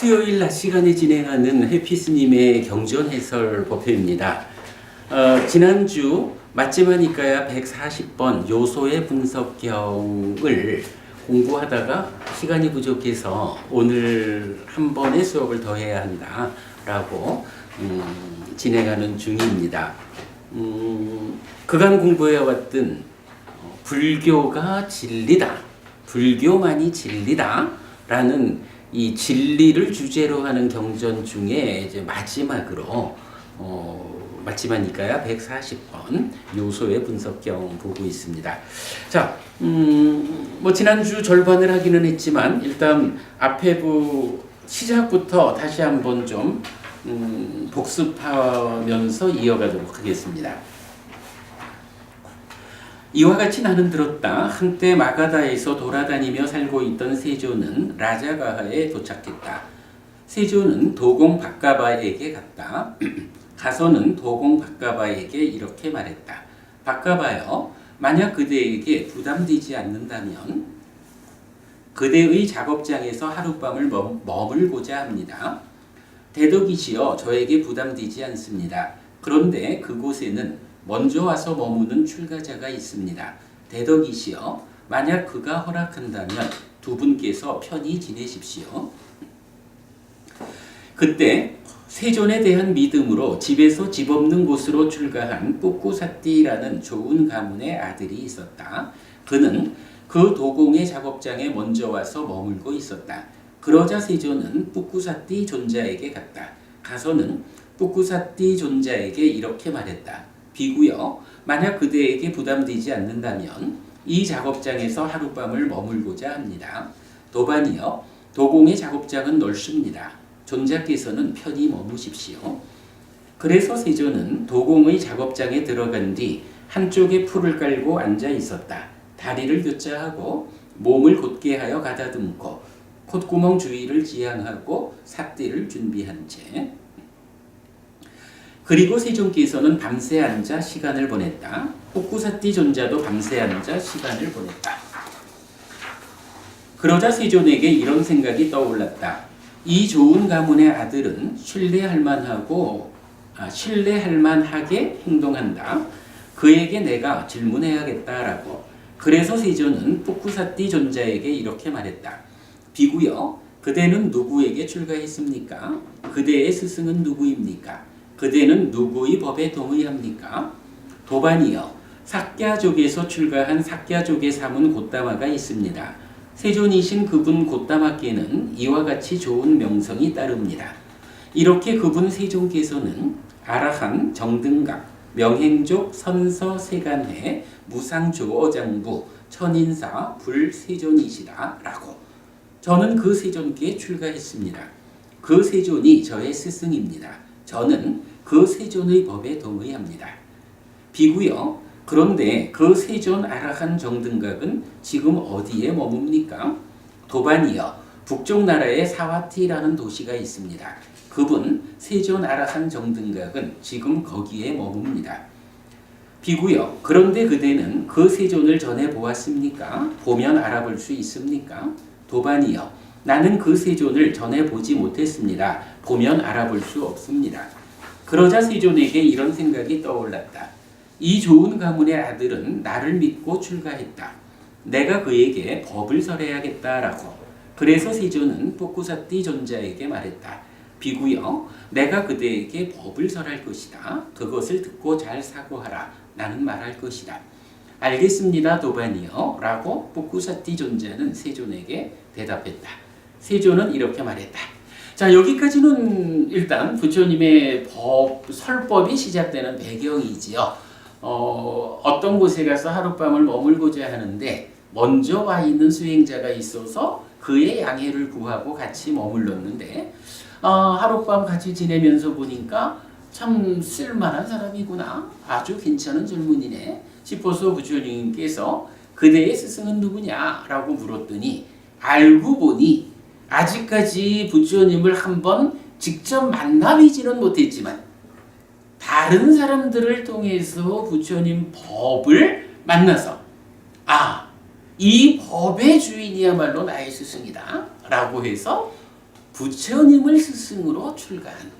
수요일 낮 시간에 진행하는 해피스님의 경전 해설 법회입니다. 지난주 맞지마니까야 140번 요소의 분석경을 공부하다가 시간이 부족해서 오늘 한 번의 수업을 더 해야 한다라고 진행하는 중입니다. 그간 공부해왔던 불교가 진리다, 불교만이 진리다라는 이 진리를 주제로 하는 경전 중에 이제 마지막으로 맞지마니까야 140번 요소의 분석경 보고 있습니다. 자, 뭐 지난주 절반을 하기는 했지만 일단 앞에 시작부터 다시 한번 좀 복습하면서 이어가도록 하겠습니다. 이와 같이 나는 들었다. 한때 마가다에서 돌아다니며 살고 있던 세조는 라자가하에 도착했다. 세조는 도공 박가바에게 갔다. 가서는 도공 박가바에게 이렇게 말했다. 박가바여, 만약 그대에게 부담되지 않는다면 그대의 작업장에서 하룻밤을 머물고자 합니다. 대덕이시여, 저에게 부담되지 않습니다. 그런데 그곳에는 먼저 와서 머무는 출가자가 있습니다. 대덕이시여, 만약 그가 허락한다면 두 분께서 편히 지내십시오. 그때 세존에 대한 믿음으로 집에서 집 없는 곳으로 출가한 뿌꾸사띠라는 좋은 가문의 아들이 있었다. 그는 그 도공의 작업장에 먼저 와서 머물고 있었다. 그러자 세존은 뿌꾸사띠 존자에게 갔다. 가서는 뿌꾸사띠 존자에게 이렇게 말했다. 비구여, 만약 그대에게 부담되지 않는다면 이 작업장에서 하룻밤을 머물고자 합니다. 도반이여, 도공의 작업장은 넓습니다. 존자께서는 편히 머무십시오. 그래서 세조는 도공의 작업장에 들어간 뒤 한쪽에 풀을 깔고 앉아 있었다. 다리를 교차하고 몸을 곧게 하여 가다듬고 콧구멍 주위를 지향하고 삿대를 준비한 채 그리고 세존께서는 밤새 앉아 시간을 보냈다. 뿌꾸사띠 존자도 밤새 앉아 시간을 보냈다. 그러자 세존에게 이런 생각이 떠올랐다. 이 좋은 가문의 아들은 신뢰할 만하게 행동한다. 그에게 내가 질문해야겠다라고. 그래서 세존은 뿌꾸사띠 존자에게 이렇게 말했다. 비구여, 그대는 누구에게 출가했습니까? 그대의 스승은 누구입니까? 그대는 누구의 법에 동의합니까? 도반이여, 삭야족에서 출가한 삭야족의 사문 곶다마가 있습니다. 세존이신 그분 곶다마께는 이와 같이 좋은 명성이 따릅니다. 이렇게 그분 세존께서는 아라한, 정등각, 명행족, 선서, 세간해, 무상조어장부, 천인사, 불세존이시다 라고. 저는 그 세존께 출가했습니다. 그 세존이 저의 스승입니다. 저는 그 세존의 법에 동의합니다. 비구여, 그런데 그 세존 아라한 정등각은 지금 어디에 머뭅니까? 도반이여, 북쪽 나라에 사와티라는 도시가 있습니다. 그분 세존 아라한 정등각은 지금 거기에 머뭅니다. 비구여, 그런데 그대는 그 세존을 전에 보았습니까? 보면 알아볼 수 있습니까? 도반이여, 나는 그 세존을 전에 보지 못했습니다. 보면 알아볼 수 없습니다. 그러자 세존에게 이런 생각이 떠올랐다. 이 좋은 가문의 아들은 나를 믿고 출가했다. 내가 그에게 법을 설해야겠다라고. 그래서 세존은 뿌꾸사띠 존자에게 말했다. 비구여, 내가 그대에게 법을 설할 것이다. 그것을 듣고 잘 사고하라. 나는 말할 것이다. 알겠습니다, 도반이여 라고 뿌꾸사띠 존자는 세존에게 대답했다. 세존은 이렇게 말했다. 자, 여기까지는 일단 부처님의 설법이 시작되는 배경이지요. 어떤 곳에 가서 하룻밤을 머물고자 하는데 먼저 와 있는 수행자가 있어서 그의 양해를 구하고 같이 머물렀는데 하룻밤 같이 지내면서 보니까 참 쓸만한 사람이구나. 아주 괜찮은 젊은이네 싶어서 부처님께서 그대의 스승은 누구냐라고 물었더니 알고 보니 아직까지 부처님을 한번 직접 만나보지는 못했지만 다른 사람들을 통해서 부처님 법을 만나서 이 법의 주인이야말로 나의 스승이다 라고 해서 부처님을 스승으로 출가한.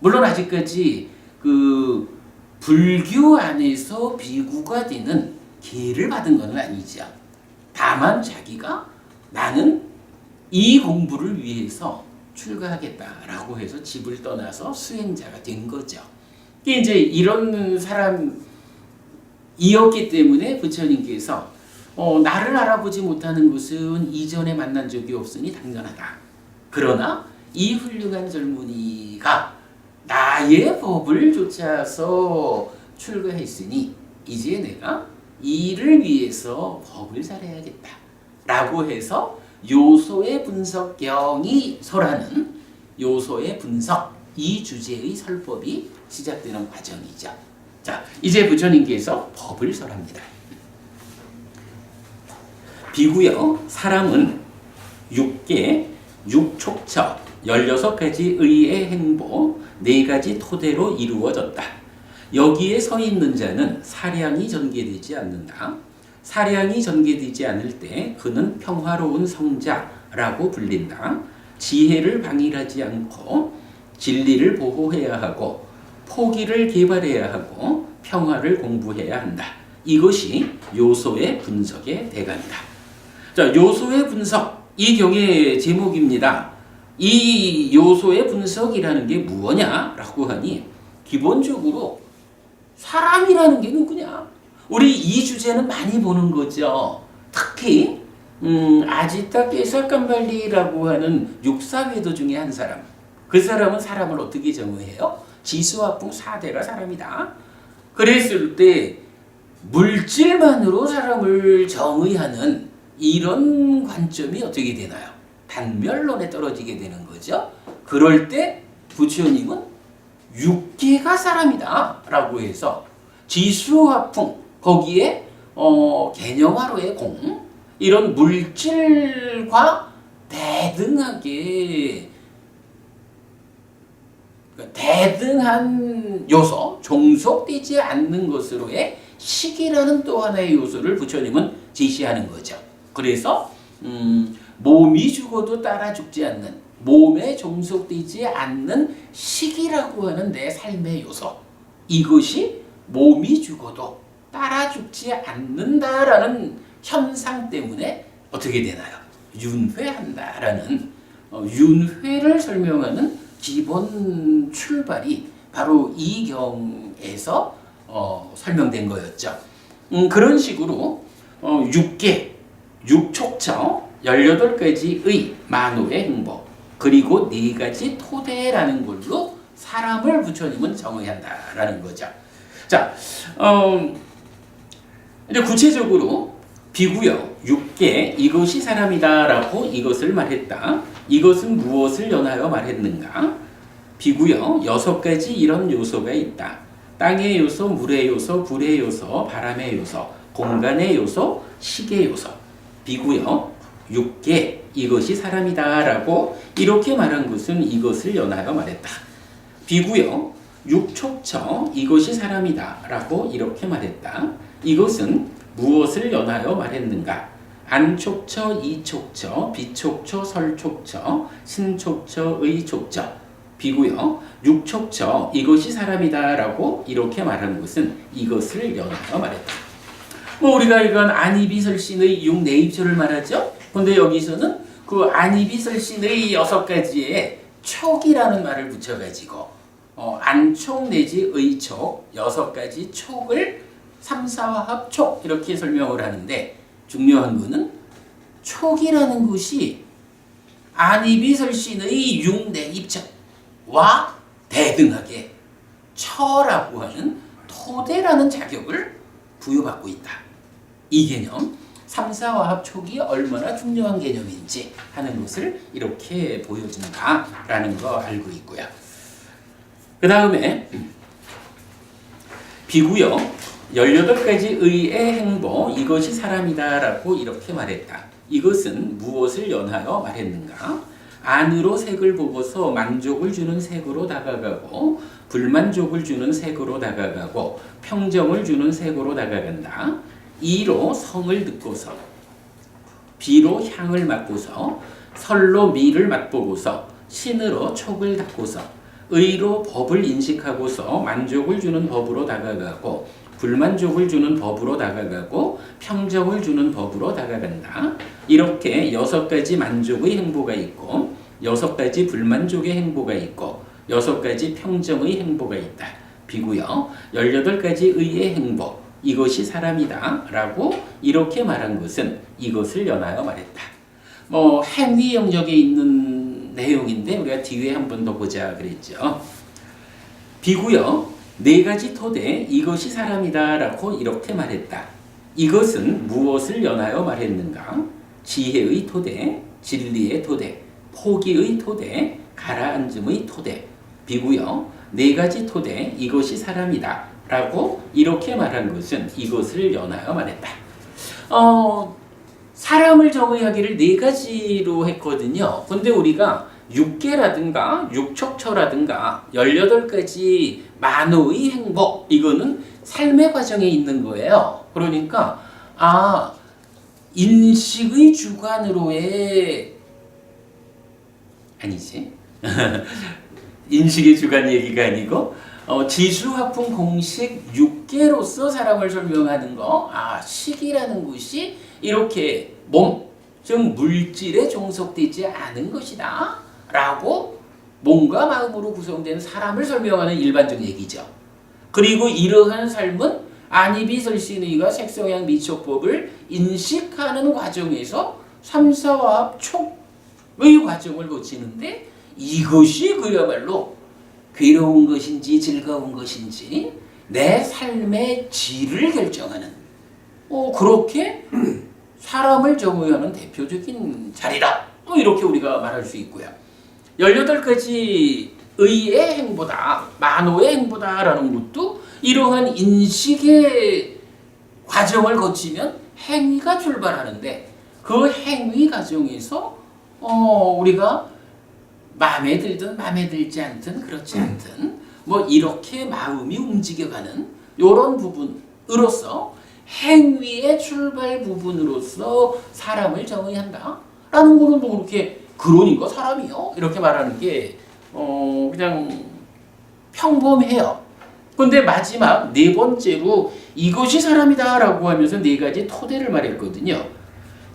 물론 아직까지 그 불교 안에서 비구가 되는 기회를 받은 건 아니죠. 다만 자기가 나는 이 공부를 위해서 출가하겠다라고 해서 집을 떠나서 수행자가 된 거죠. 이제 이런 사람이었기 때문에 부처님께서 나를 알아보지 못하는 것은 이전에 만난 적이 없으니 당연하다. 그러나 이 훌륭한 젊은이가 나의 법을 좇아서 출가했으니 이제 내가 이를 위해서 법을 잘해야겠다 라고 해서 요소의 분석경이서라는 요소의 분석 이 주제의 설법이 시작되는 과정이죠. 자, 이제 부처님께서 법을 설합니다. 비구여 사람은 6개 6촉처 16가지 의의 행보 4가지 토대로 이루어졌다. 여기에 서 있는 자는 사량이 전개되지 않는다. 사량이 전개되지 않을 때 그는 평화로운 성자라고 불린다. 지혜를 방일하지 않고 진리를 보호해야 하고 포기를 개발해야 하고 평화를 공부해야 한다. 이것이 요소의 분석의 대가이다. 자, 요소의 분석 이 경의 제목입니다. 이 요소의 분석이라는 게 무엇냐라고 하니 기본적으로 사람이라는 게 누구냐? 우리 이 주제는 많이 보는 거죠. 특히 아지타 깨살감발리라고 하는 육사회도 중에 한 사람. 그 사람은 사람을 어떻게 정의해요? 지수화풍 4대가 사람이다. 그랬을 때 물질만으로 사람을 정의하는 이런 관점이 어떻게 되나요? 단멸론에 떨어지게 되는 거죠. 그럴 때 부처님은 육계가 사람이다 라고 해서 지수화풍 거기에 개념화로의 공 이런 물질과 대등한 요소 종속되지 않는 것으로의 식이라는 또 하나의 요소를 부처님은 제시하는 거죠. 그래서 몸이 죽어도 따라 죽지 않는 몸에 종속되지 않는 식이라고 하는 내 삶의 요소 이것이 몸이 죽어도 따라 죽지 않는다라는 현상 때문에 어떻게 되나요? 윤회한다라는 윤회를 설명하는 기본 출발이 바로 이 경에서 설명된 거였죠. 그런 식으로 6개, 6촉처, 18가지의 만호의 행보 그리고 4가지 토대라는 걸로 사람을 부처님은 정의한다라는 거죠. 자, 이제 구체적으로 비구여 6개 이것이 사람이다라고 이것을 말했다. 이것은 무엇을 연하여 말했는가? 비구여 6가지 이런 요소가 있다. 땅의 요소, 물의 요소, 불의 요소, 바람의 요소, 공간의 요소, 식의 요소. 비구여 6개 이것이 사람이다라고 이렇게 말한 것은 이것을 연하여 말했다. 비구여 6촉처 이것이 사람이다라고 이렇게 말했다. 이것은 무엇을 연하여 말했는가? 안촉처, 이촉처, 비촉처, 설촉처, 신촉처, 의촉처. 비구여 6촉처 이것이 사람이다라고 이렇게 말한 것은 이것을 연하여 말했다. 우리가 이건 안이비설신의 6내입처를 말하죠. 근데 여기서는 그 안이비설신의 6가지의 촉이라는 말을 붙여가지고 안촉 내지 의촉 6가지 촉을 삼사화합촉 이렇게 설명을 하는데 중요한 거는 촉이라는 것이 안이비설신의 6내입처와 대등하게 처라고 하는 토대라는 자격을 부여받고 있다. 이 개념 삼사화합촉이 얼마나 중요한 개념인지 하는 것을 이렇게 보여준다라는 거 알고 있고요. 그 다음에 비구여 18가지 의의 행보 이것이 사람이다라고 이렇게 말했다. 이것은 무엇을 연하여 말했는가? 안으로 색을 보고서 만족을 주는 색으로 다가가고 불만족을 주는 색으로 다가가고 평정을 주는 색으로 다가간다. 이로 성을 듣고서 비로 향을 맡고서 설로 미를 맛보고서 신으로 촉을 닦고서 의로 법을 인식하고서 만족을 주는 법으로 다가가고 불만족을 주는 법으로 다가가고 평정을 주는 법으로 다가간다. 이렇게 6가지 만족의 행보가 있고 6가지 불만족의 행보가 있고 6가지 평정의 행보가 있다. 비구요. 18가지 의의 행보. 이것이 사람이다. 라고 이렇게 말한 것은 이것을 연하여 말했다. 행위 영역에 있는 내용인데 우리가 뒤에 한 번 더 보자 그랬죠. 비구요. 4가지 토대 이것이 사람이다 라고 이렇게 말했다. 이것은 무엇을 연하여 말했는가? 지혜의 토대, 진리의 토대, 포기의 토대, 가라앉음의 토대. 비구요. 4가지 토대 이것이 사람이다 라고 이렇게 말한 것은 이것을 연하여 말했다. 사람을 정의하기를 4가지로 했거든요. 근데 우리가 육계라든가 육척처라든가 18가지 만호의 행복 이거는 삶의 과정에 있는 거예요. 그러니까 인식의 주관으로의 아니지 인식의 주관 얘기가 아니고 지수화풍 공식 6개로서 사람을 설명하는 거 식이라는 것이 이렇게 몸, 즉 물질에 종속되지 않은 것이다 라고 몸과 마음으로 구성된 사람을 설명하는 일반적 얘기죠. 그리고 이러한 삶은 안이비설신의가 색성향 미촉법을 인식하는 과정에서 3, 4화합 촉의 과정을 거치는데 이것이 그야말로 괴로운 것인지 즐거운 것인지 내 삶의 질을 결정하는 그렇게 사람을 정의하는 대표적인 자리다. 이렇게 우리가 말할 수 있고요. 18가지 의의 행보다, 만호의 행보다라는 것도 이러한 인식의 과정을 거치면 행위가 출발하는데 그 행위 과정에서 우리가 마음에 들든 마음에 들지 않든 그렇지 않든 이렇게 마음이 움직여가는 이런 부분으로서 행위의 출발 부분으로서 사람을 정의한다 라는 거는 그렇게 그러니까 사람이요 이렇게 말하는 게 그냥 평범해요. 그런데 마지막 4번째로 이것이 사람이다 라고 하면서 4가지 토대를 말했거든요.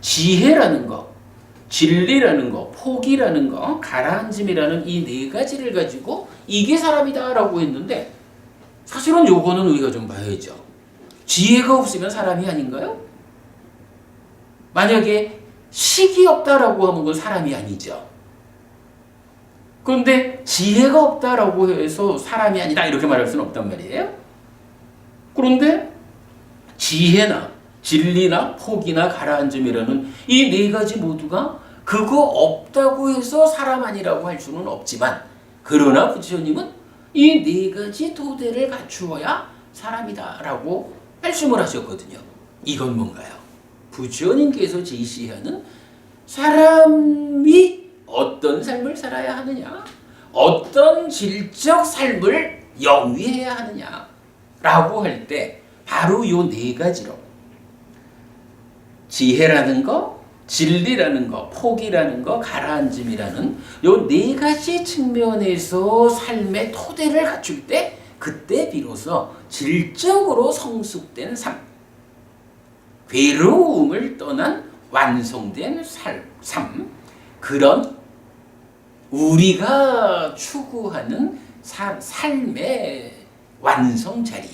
지혜라는 거, 진리라는 거, 포기라는 거, 가라앉음이라는 이 4가지를 가지고 이게 사람이다 라고 했는데 사실은 요거는 우리가 좀 봐야죠. 지혜가 없으면 사람이 아닌가요? 만약에 식이 없다라고 하는 건 사람이 아니죠. 그런데 지혜가 없다라고 해서 사람이 아니다 이렇게 말할 수는 없단 말이에요. 그런데 지혜나 진리나 포기나 가라앉음이라는 이 4가지 모두가 그거 없다고 해서 사람 아니라고 할 수는 없지만 그러나 부처님은 이 4가지 토대를 갖추어야 사람이다 라고 말씀을 하셨거든요. 이건 뭔가요? 부처님께서 제시하는 사람이 어떤 삶을 살아야 하느냐, 어떤 질적 삶을 영위해야 하느냐 라고 할 때 바로 요 4가지로 지혜라는 거, 진리라는 거, 포기라는 거, 가라앉음이라는 요 4가지 측면에서 삶의 토대를 갖출 때 그때 비로소 질적으로 성숙된 삶, 괴로움을 떠난 완성된 삶, 그런 우리가 추구하는 삶의 완성 자리,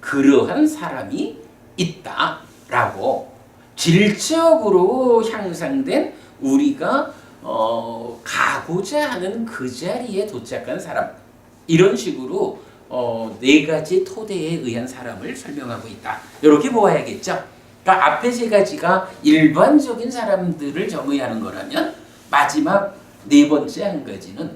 그러한 사람이 있다라고 질적으로 향상된 우리가 가고자 하는 그 자리에 도착한 사람, 이런 식으로 4가지 토대에 의한 사람을 설명하고 있다. 이렇게 보아야겠죠. 그러니까 앞에 3가지가 일반적인 사람들을 정의하는 거라면 마지막 4번째 한 가지는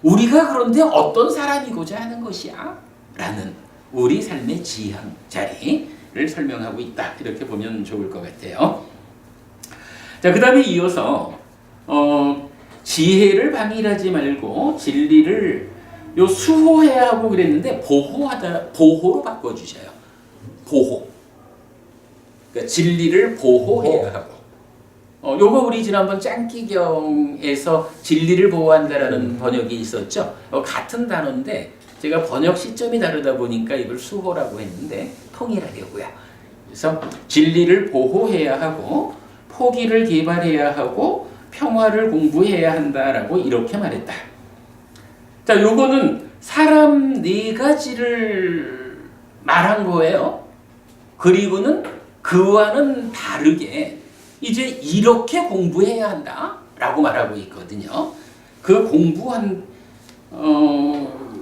우리가 그런데 어떤 사람이고자 하는 것이야? 라는 우리 삶의 지향 자리를 설명하고 있다. 이렇게 보면 좋을 것 같아요. 자, 그 다음에 이어서 지혜를 방일하지 말고 진리를 수호해야 하고 그랬는데 보호로 바꿔주셔요. 보호. 그러니까 진리를 보호해야 하고 요거 우리 지난번 짱기경에서 진리를 보호한다라는 번역이 있었죠. 같은 단어인데 제가 번역 시점이 다르다 보니까 이걸 수호라고 했는데 통일하려고요. 그래서 진리를 보호해야 하고 포기를 개발해야 하고 평화를 공부해야 한다라고 이렇게 말했다. 자, 요거는 사람 네 가지를 말한 거예요. 그리고는 그와는 다르게 이제 이렇게 공부해야 한다라고 말하고 있거든요. 그 공부한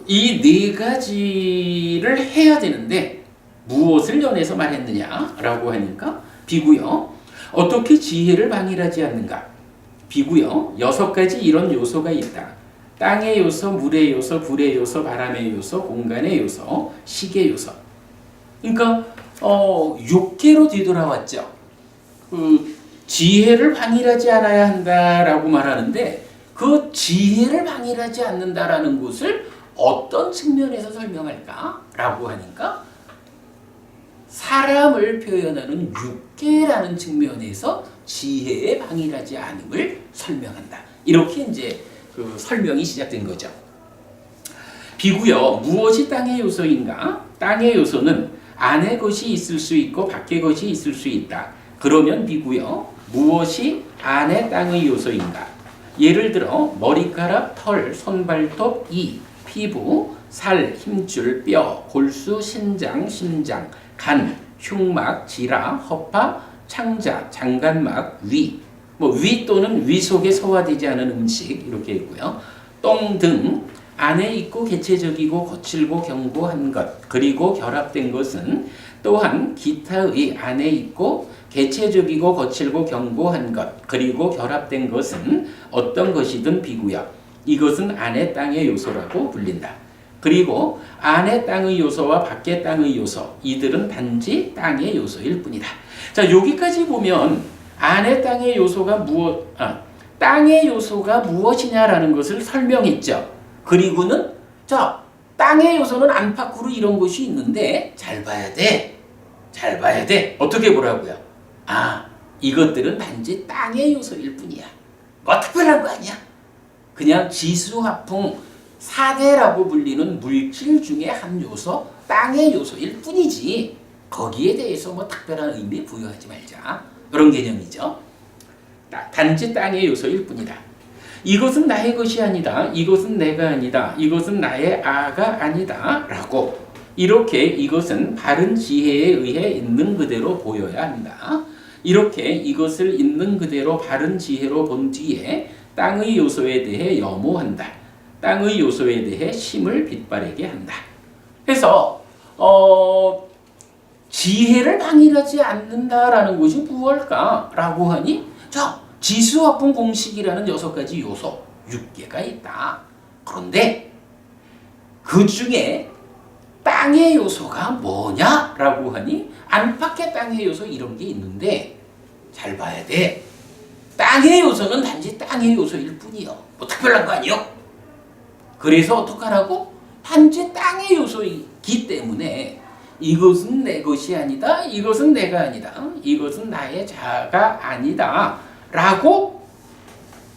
이 네 가지를 해야 되는데 무엇을 연해서 말했느냐라고 하니까 비고요. 어떻게 지혜를 방일하지 않는가? 비고요. 6가지 이런 요소가 있다. 땅의 요소, 물의 요소, 불의 요소, 바람의 요소, 공간의 요소, 시계 요소. 그러니까 6개로 뒤돌아왔죠. 지혜를 방일하지 않아야 한다라고 말하는데 그 지혜를 방일하지 않는다라는 것을 어떤 측면에서 설명할까라고 하니까 사람을 표현하는 육계라는 측면에서 지혜에 방일하지 않음을 설명한다. 이렇게 이제 그 설명이 시작된 거죠. 비구요. 무엇이 땅의 요소인가? 땅의 요소는 안의 것이 있을 수 있고 밖의 것이 있을 수 있다. 그러면 비구요. 무엇이 안의 땅의 요소인가? 예를 들어 머리카락, 털, 손발톱, 이, 피부, 살, 힘줄, 뼈, 골수, 신장, 심장, 간, 흉막, 지라, 허파, 창자, 장간막, 위, 위 또는 위 속에 소화되지 않은 음식 이렇게 있고요. 똥 등 안에 있고 개체적이고 거칠고 견고한 것 그리고 결합된 것은 또한 기타의 안에 있고 개체적이고 거칠고 견고한 것 그리고 결합된 것은 어떤 것이든 비구야. 이것은 안의 땅의 요소라고 불린다. 그리고 안의 땅의 요소와 밖의 땅의 요소 이들은 단지 땅의 요소일 뿐이다. 자, 여기까지 보면 안의 땅의 요소가 땅의 요소가 무엇이냐라는 것을 설명했죠. 그리고는 자, 땅의 요소는 안팎으로 이런 것이 있는데 잘 봐야 돼. 잘 봐야 돼. 어떻게 보라고요? 이것들은 단지 땅의 요소일 뿐이야. 뭐 특별한 거 아니야. 그냥 지수화풍 4대라고 불리는 물질 중에 한 요소, 땅의 요소일 뿐이지 거기에 대해서 뭐 특별한 의미 부여하지 말자. 그런 개념이죠. 단지 땅의 요소일 뿐이다. 이것은 나의 것이 아니다. 이것은 내가 아니다. 이것은 나의 아가 아니다. 라고 이렇게 이것은 바른 지혜에 의해 있는 그대로 보여야 한다. 이렇게 이것을 있는 그대로 바른 지혜로 본 뒤에 땅의 요소에 대해 염호한다. 땅의 요소에 대해 심을 빛바래게 한다. 그래서 지혜를 방일하지 않는다라는 것이 무엇일까라고 하니 자, 지수화풍 공식이라는 6가지 요소 6개가 있다. 그런데 그 중에 땅의 요소가 뭐냐라고 하니 안팎의 땅의 요소 이런 게 있는데 잘 봐야 돼. 땅의 요소는 단지 땅의 요소일 뿐이요. 뭐 특별한 거 아니요. 그래서 어떡하라고? 단지 땅의 요소이기 때문에 이것은 내 것이 아니다. 이것은 내가 아니다. 이것은 나의 자아가 아니다. 라고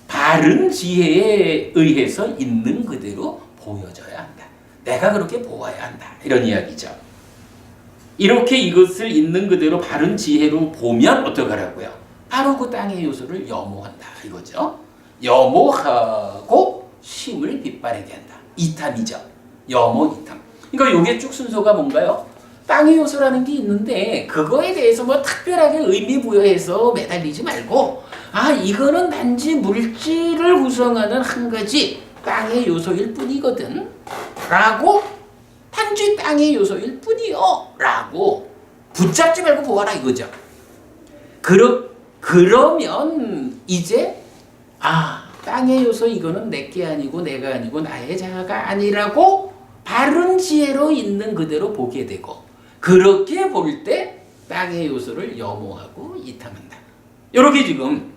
바른 지혜에 의해서 있는 그대로 보여져야 한다. 내가 그렇게 보아야 한다. 이런 이야기죠. 이렇게 이것을 있는 그대로 바른 지혜로 보면 어떡하라고요? 바로 그 땅의 요소를 염호한다. 이거죠. 염호하고 심을 빛바래게 한다. 이탐이죠. 염호, 이탐. 그러니까 이게 쭉 순서가 뭔가요? 땅의 요소라는 게 있는데 그거에 대해서 뭐 특별하게 의미 부여해서 매달리지 말고 이거는 단지 물질을 구성하는 한 가지 땅의 요소일 뿐이거든 라고 단지 땅의 요소일 뿐이요 라고 붙잡지 말고 보아라 이거죠. 그러면 이제 땅의 요소 이거는 내게 아니고 내가 아니고 나의 자아가 아니라고 바른 지혜로 있는 그대로 보게 되고 그렇게 볼 때 땅의 요소를 염호하고 이탐한다. 이렇게 지금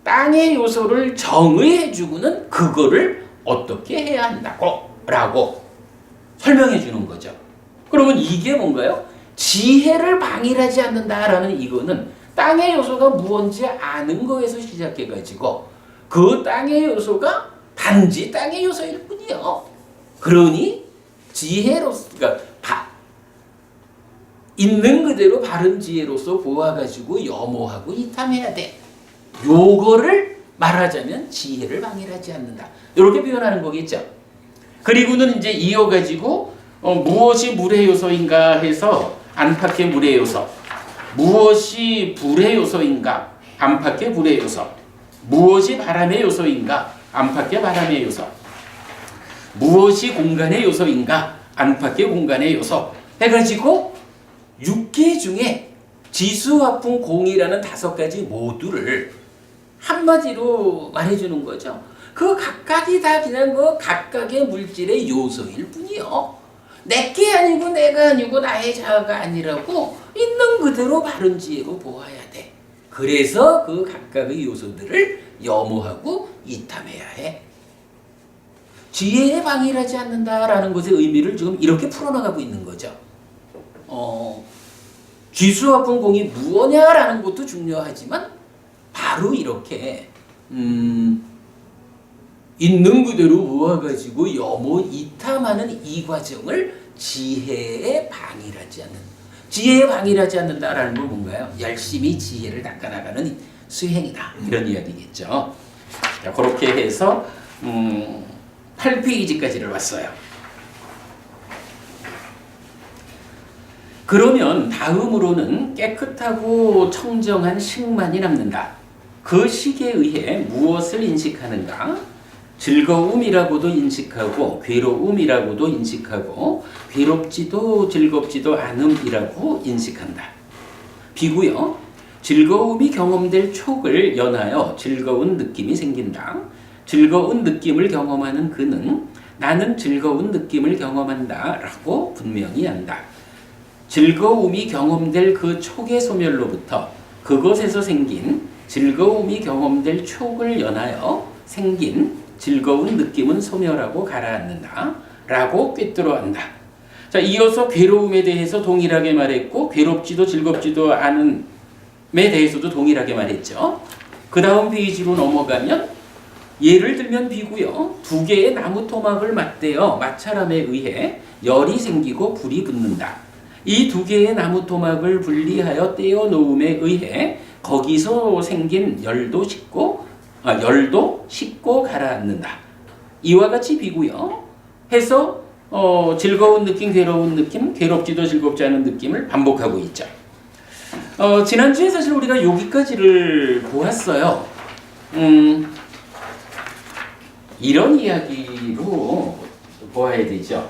땅의 요소를 정의해주고는 그거를 어떻게 해야 한다고 라고 설명해 주는 거죠. 그러면 이게 뭔가요? 지혜를 방일하지 않는다라는 이거는 땅의 요소가 무언지 아는 거에서 시작해가지고 그 땅의 요소가 단지 땅의 요소일 뿐이요. 그러니 지혜로서 그러니까 있는 그대로 바른 지혜로서 보아가지고 염호하고 이탐해야 돼. 요거를 말하자면 지혜를 방해하지 않는다. 이렇게 표현하는 거겠죠. 그리고는 이제 이어가지고 무엇이 물의 요소인가 해서 안팎의 물의 요소, 무엇이 불의 요소인가 안팎의 불의 요소, 무엇이 바람의 요소인가 안팎의 바람의 요소, 무엇이 공간의 요소인가 안팎의 공간의 요소 해가지고 6개 중에 지수, 화풍, 공이라는 5가지 모두를 한마디로 말해주는 거죠. 그 각각이 다 그냥 그 각각의 물질의 요소일 뿐이요. 내게 아니고 내가 아니고 나의 자아가 아니라고 있는 그대로 바른 지혜로 보아야 돼. 그래서 그 각각의 요소들을 염호하고 이탐해야 해. 지혜에 방해하지 않는다라는 것의 의미를 지금 이렇게 풀어나가고 있는 거죠. 지수, 화풍, 공이 무엇냐라는 것도 중요하지만 바로 이렇게 있는 그대로 모아가지고 염호 이탐하는 이 과정을 지혜에 방해하지 않는, 지혜에 방해하지 않는다라는 건 뭔가요? 열심히 지혜를 닦아나가는 수행이다, 이런 이야기겠죠. 자, 그렇게 해서 8페이지까지를 왔어요. 그러면 다음으로는 깨끗하고 청정한 식만이 남는다. 그 식에 의해 무엇을 인식하는가? 즐거움이라고도 인식하고 괴로움이라고도 인식하고 괴롭지도 즐겁지도 않음이라고 인식한다. 비구요. 즐거움이 경험될 촉을 연하여 즐거운 느낌이 생긴다. 즐거운 느낌을 경험하는 그는 나는 즐거운 느낌을 경험한다 라고 분명히 한다. 즐거움이 경험될 그 촉의 소멸로부터 그것에서 생긴 즐거움이 경험될 촉을 연하여 생긴 즐거운 느낌은 소멸하고 가라앉는다 라고 꿰뚫어 한다. 자, 이어서 괴로움에 대해서 동일하게 말했고 괴롭지도 즐겁지도 않음에 대해서도 동일하게 말했죠. 그 다음 페이지로 넘어가면 예를 들면 비구요. 2개의 나무 토막을 맞대어 마찰함에 의해 열이 생기고 불이 붙는다. 이 2개의 나무 토막을 분리하여 떼어 놓음에 의해 거기서 생긴 열도 식고 가라앉는다. 이와 같이 비구요. 해서 즐거운 느낌, 괴로운 느낌, 괴롭지도 즐겁지 않은 느낌을 반복하고 있죠. 지난주에 사실 우리가 여기까지를 보았어요. 이런 이야기로 보아야 되죠.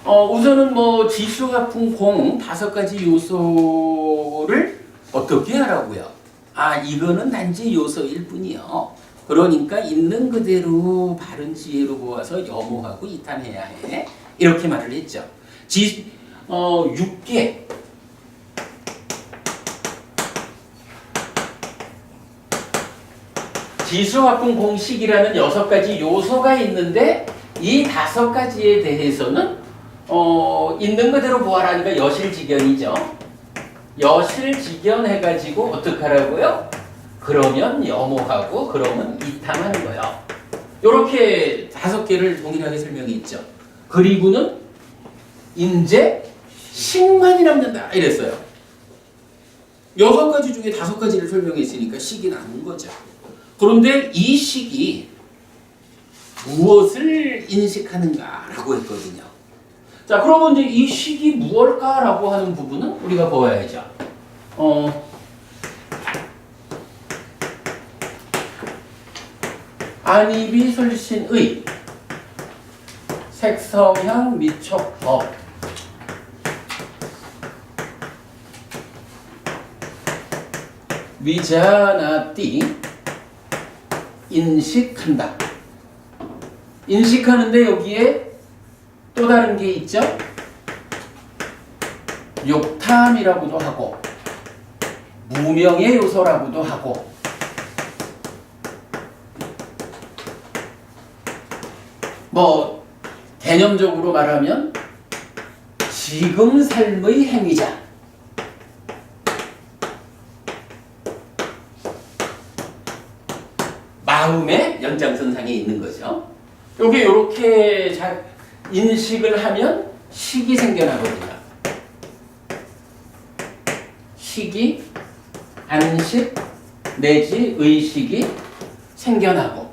우선은 뭐 지수, 화풍, 공 5가지 요소를 어떻게 하라고요? 이거는 단지 요소일 뿐이요. 그러니까 있는 그대로 바른 지혜로 보아서 염호하고 이탐해야 해. 이렇게 말을 했죠. 6개 지수, 화풍, 공식이라는 6가지 요소가 있는데 이 5가지에 대해서는 있는 그대로 보아라니까 여실직연이죠. 여실직연 해가지고 어떻게 하라고요? 그러면 염호하고 그러면 이탐하는 거예요. 이렇게 5개를 동일하게 설명했죠. 그리고는 이제 식만이 남는다 이랬어요. 6가지 중에 5가지를 설명했으니까 식이 남은 거죠. 그런데 이 식이 무엇을 인식하는가라고 했거든요. 자, 그러면 이제 이 식이 무엇일까라고 하는 부분은 우리가 보아야죠. 안입이 설신의 색성향 미촉법 위자나띠 인식한다. 인식하는데 여기에 또 다른 게 있죠. 욕탐이라고도 하고 무명의 요소라고도 하고 뭐 개념적으로 말하면 지금 삶의 행위자. 마음의 연장선상에 있는 거죠. 요게 요렇게 잘 인식을 하면 식이 생겨나거든요. 식이, 안식, 내지 의식이 생겨나고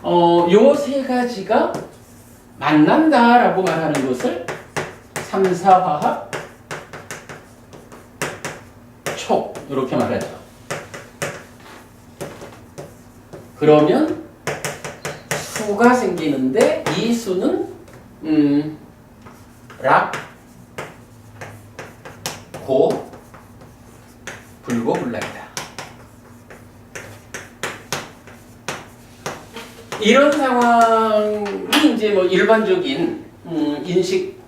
요 세 가지가 만난다라고 말하는 것을 삼사화합 촉 이렇게 말하죠. 그러면 수가 생기는데 이 수는 락, 고, 불고, 불락이다. 이런 상황이 이제 뭐 일반적인 인식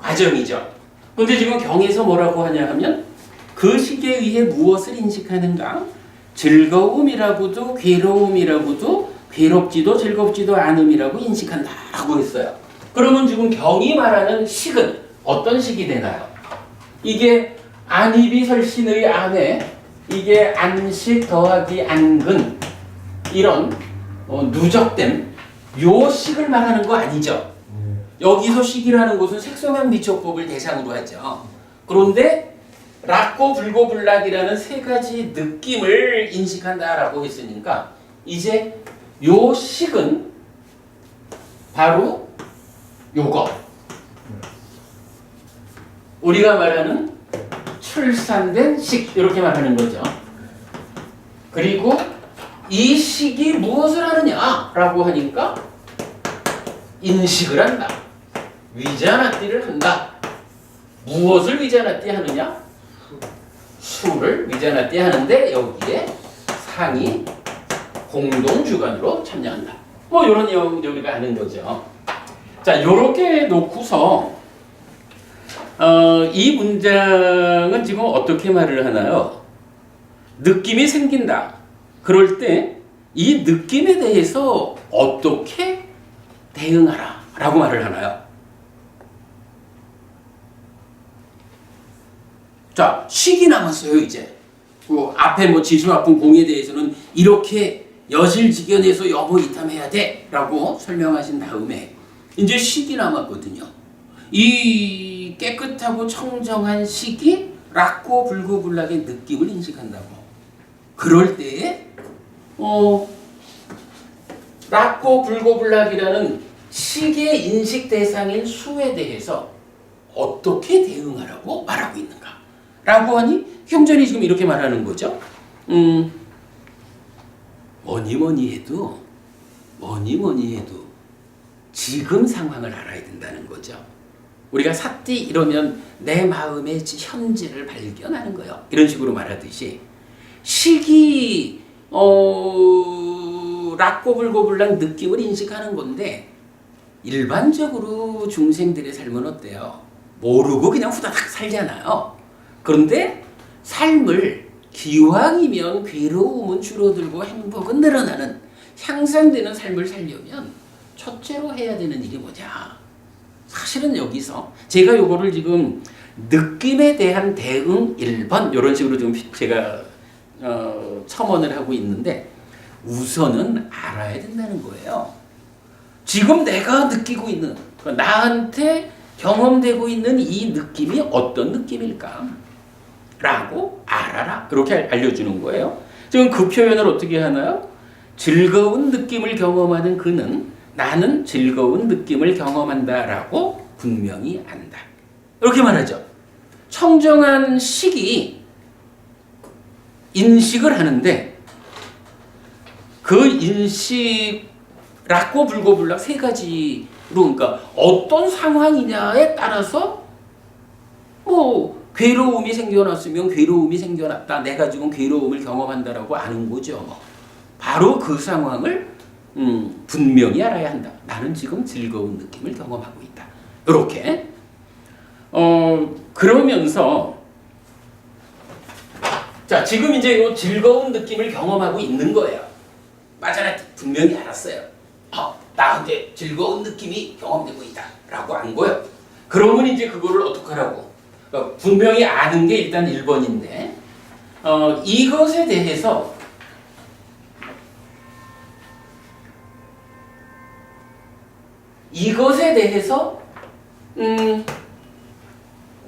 과정이죠. 그런데 지금 경에서 뭐라고 하냐 하면 그 식에 의해 무엇을 인식하는가? 즐거움이라고도 괴로움이라고도 괴롭지도 즐겁지도 않음이라고 인식한다라고 했어요. 그러면 지금 경이 말하는 식은 어떤 식이 되나요? 이게 안이비설신의 안에 이게 안식 더하기 안근 이런 누적된 요 식을 말하는 거 아니죠. 여기서 식이라는 것은 색소형 미촉법을 대상으로 하죠. 그런데 락고 불고 불락이라는 세 가지 느낌을 인식한다라고 했으니까 이제 요 식은 바로 요거 우리가 말하는 출산된 식 이렇게 말하는 거죠. 그리고 이 식이 무엇을 하느냐라고 하니까 인식을 한다. 위자나띠를 한다. 무엇을 위자나띠 하느냐? 수를 위자나띠 하는데 여기에 상이 공동주관으로 참여한다. 뭐 이런 내용들 우리가 아는 거죠. 자, 요렇게 놓고서 이 문장은 지금 어떻게 말을 하나요? 느낌이 생긴다. 그럴 때 이 느낌에 대해서 어떻게 대응하라 라고 말을 하나요? 자, 식이 남았어요, 이제. 그 앞에 뭐 지수 아픈 공에 대해서는 이렇게 여실직연해서 여보이탐해야 돼 라고 설명하신 다음에 이제 식이 남았거든요. 이 깨끗하고 청정한 식이 락고 불고 불락의 느낌을 인식한다고. 그럴 때에 락고 불고 불락이라는 식의 인식 대상인 수에 대해서 어떻게 대응하라고 말하고 있는가? 라고 하니 흉전이 지금 이렇게 말하는 거죠. 뭐니 해도 지금 상황을 알아야 된다는 거죠. 우리가 사띠 이러면 내 마음의 현재를 발견하는 거예요. 이런 식으로 말하듯이 식이 락고불고불락 느낌을 인식하는 건데 일반적으로 중생들의 삶은 어때요? 모르고 그냥 후다닥 살잖아요. 그런데 삶을 기왕이면 괴로움은 줄어들고 행복은 늘어나는 향상되는 삶을 살려면 첫째로 해야 되는 일이 뭐냐? 사실은 여기서 제가 요거를 지금 느낌에 대한 대응 1번 이런 식으로 지금 제가 첨언을 하고 있는데 우선은 알아야 된다는 거예요. 지금 내가 느끼고 있는 나한테 경험되고 있는 이 느낌이 어떤 느낌일까? 라고 알아라. 그렇게 알려주는 거예요. 지금 그 표현을 어떻게 하나요? 즐거운 느낌을 경험하는 그는 나는 즐거운 느낌을 경험한다라고 분명히 안다. 이렇게 말하죠. 청정한 식이 인식을 하는데 그 인식 락고 불고 불락 세 가지로 그러니까 어떤 상황이냐에 따라서 뭐 괴로움이 생겨났으면 괴로움이 생겨났다. 내가 지금 괴로움을 경험한다라고 아는 거죠. 바로 그 상황을 분명히 알아야 한다. 나는 지금 즐거운 느낌을 경험하고 있다. 이렇게 그러면서 자 지금 이제 이 즐거운 느낌을 경험하고 있는 거예요. 맞아라 분명히 알았어요. 나한테 즐거운 느낌이 경험되고 있다라고 안 거예요. 그러면 이제 그거를 어떻게 하라고? 그러니까 분명히 아는 게 일단 1번인데 이것에 대해서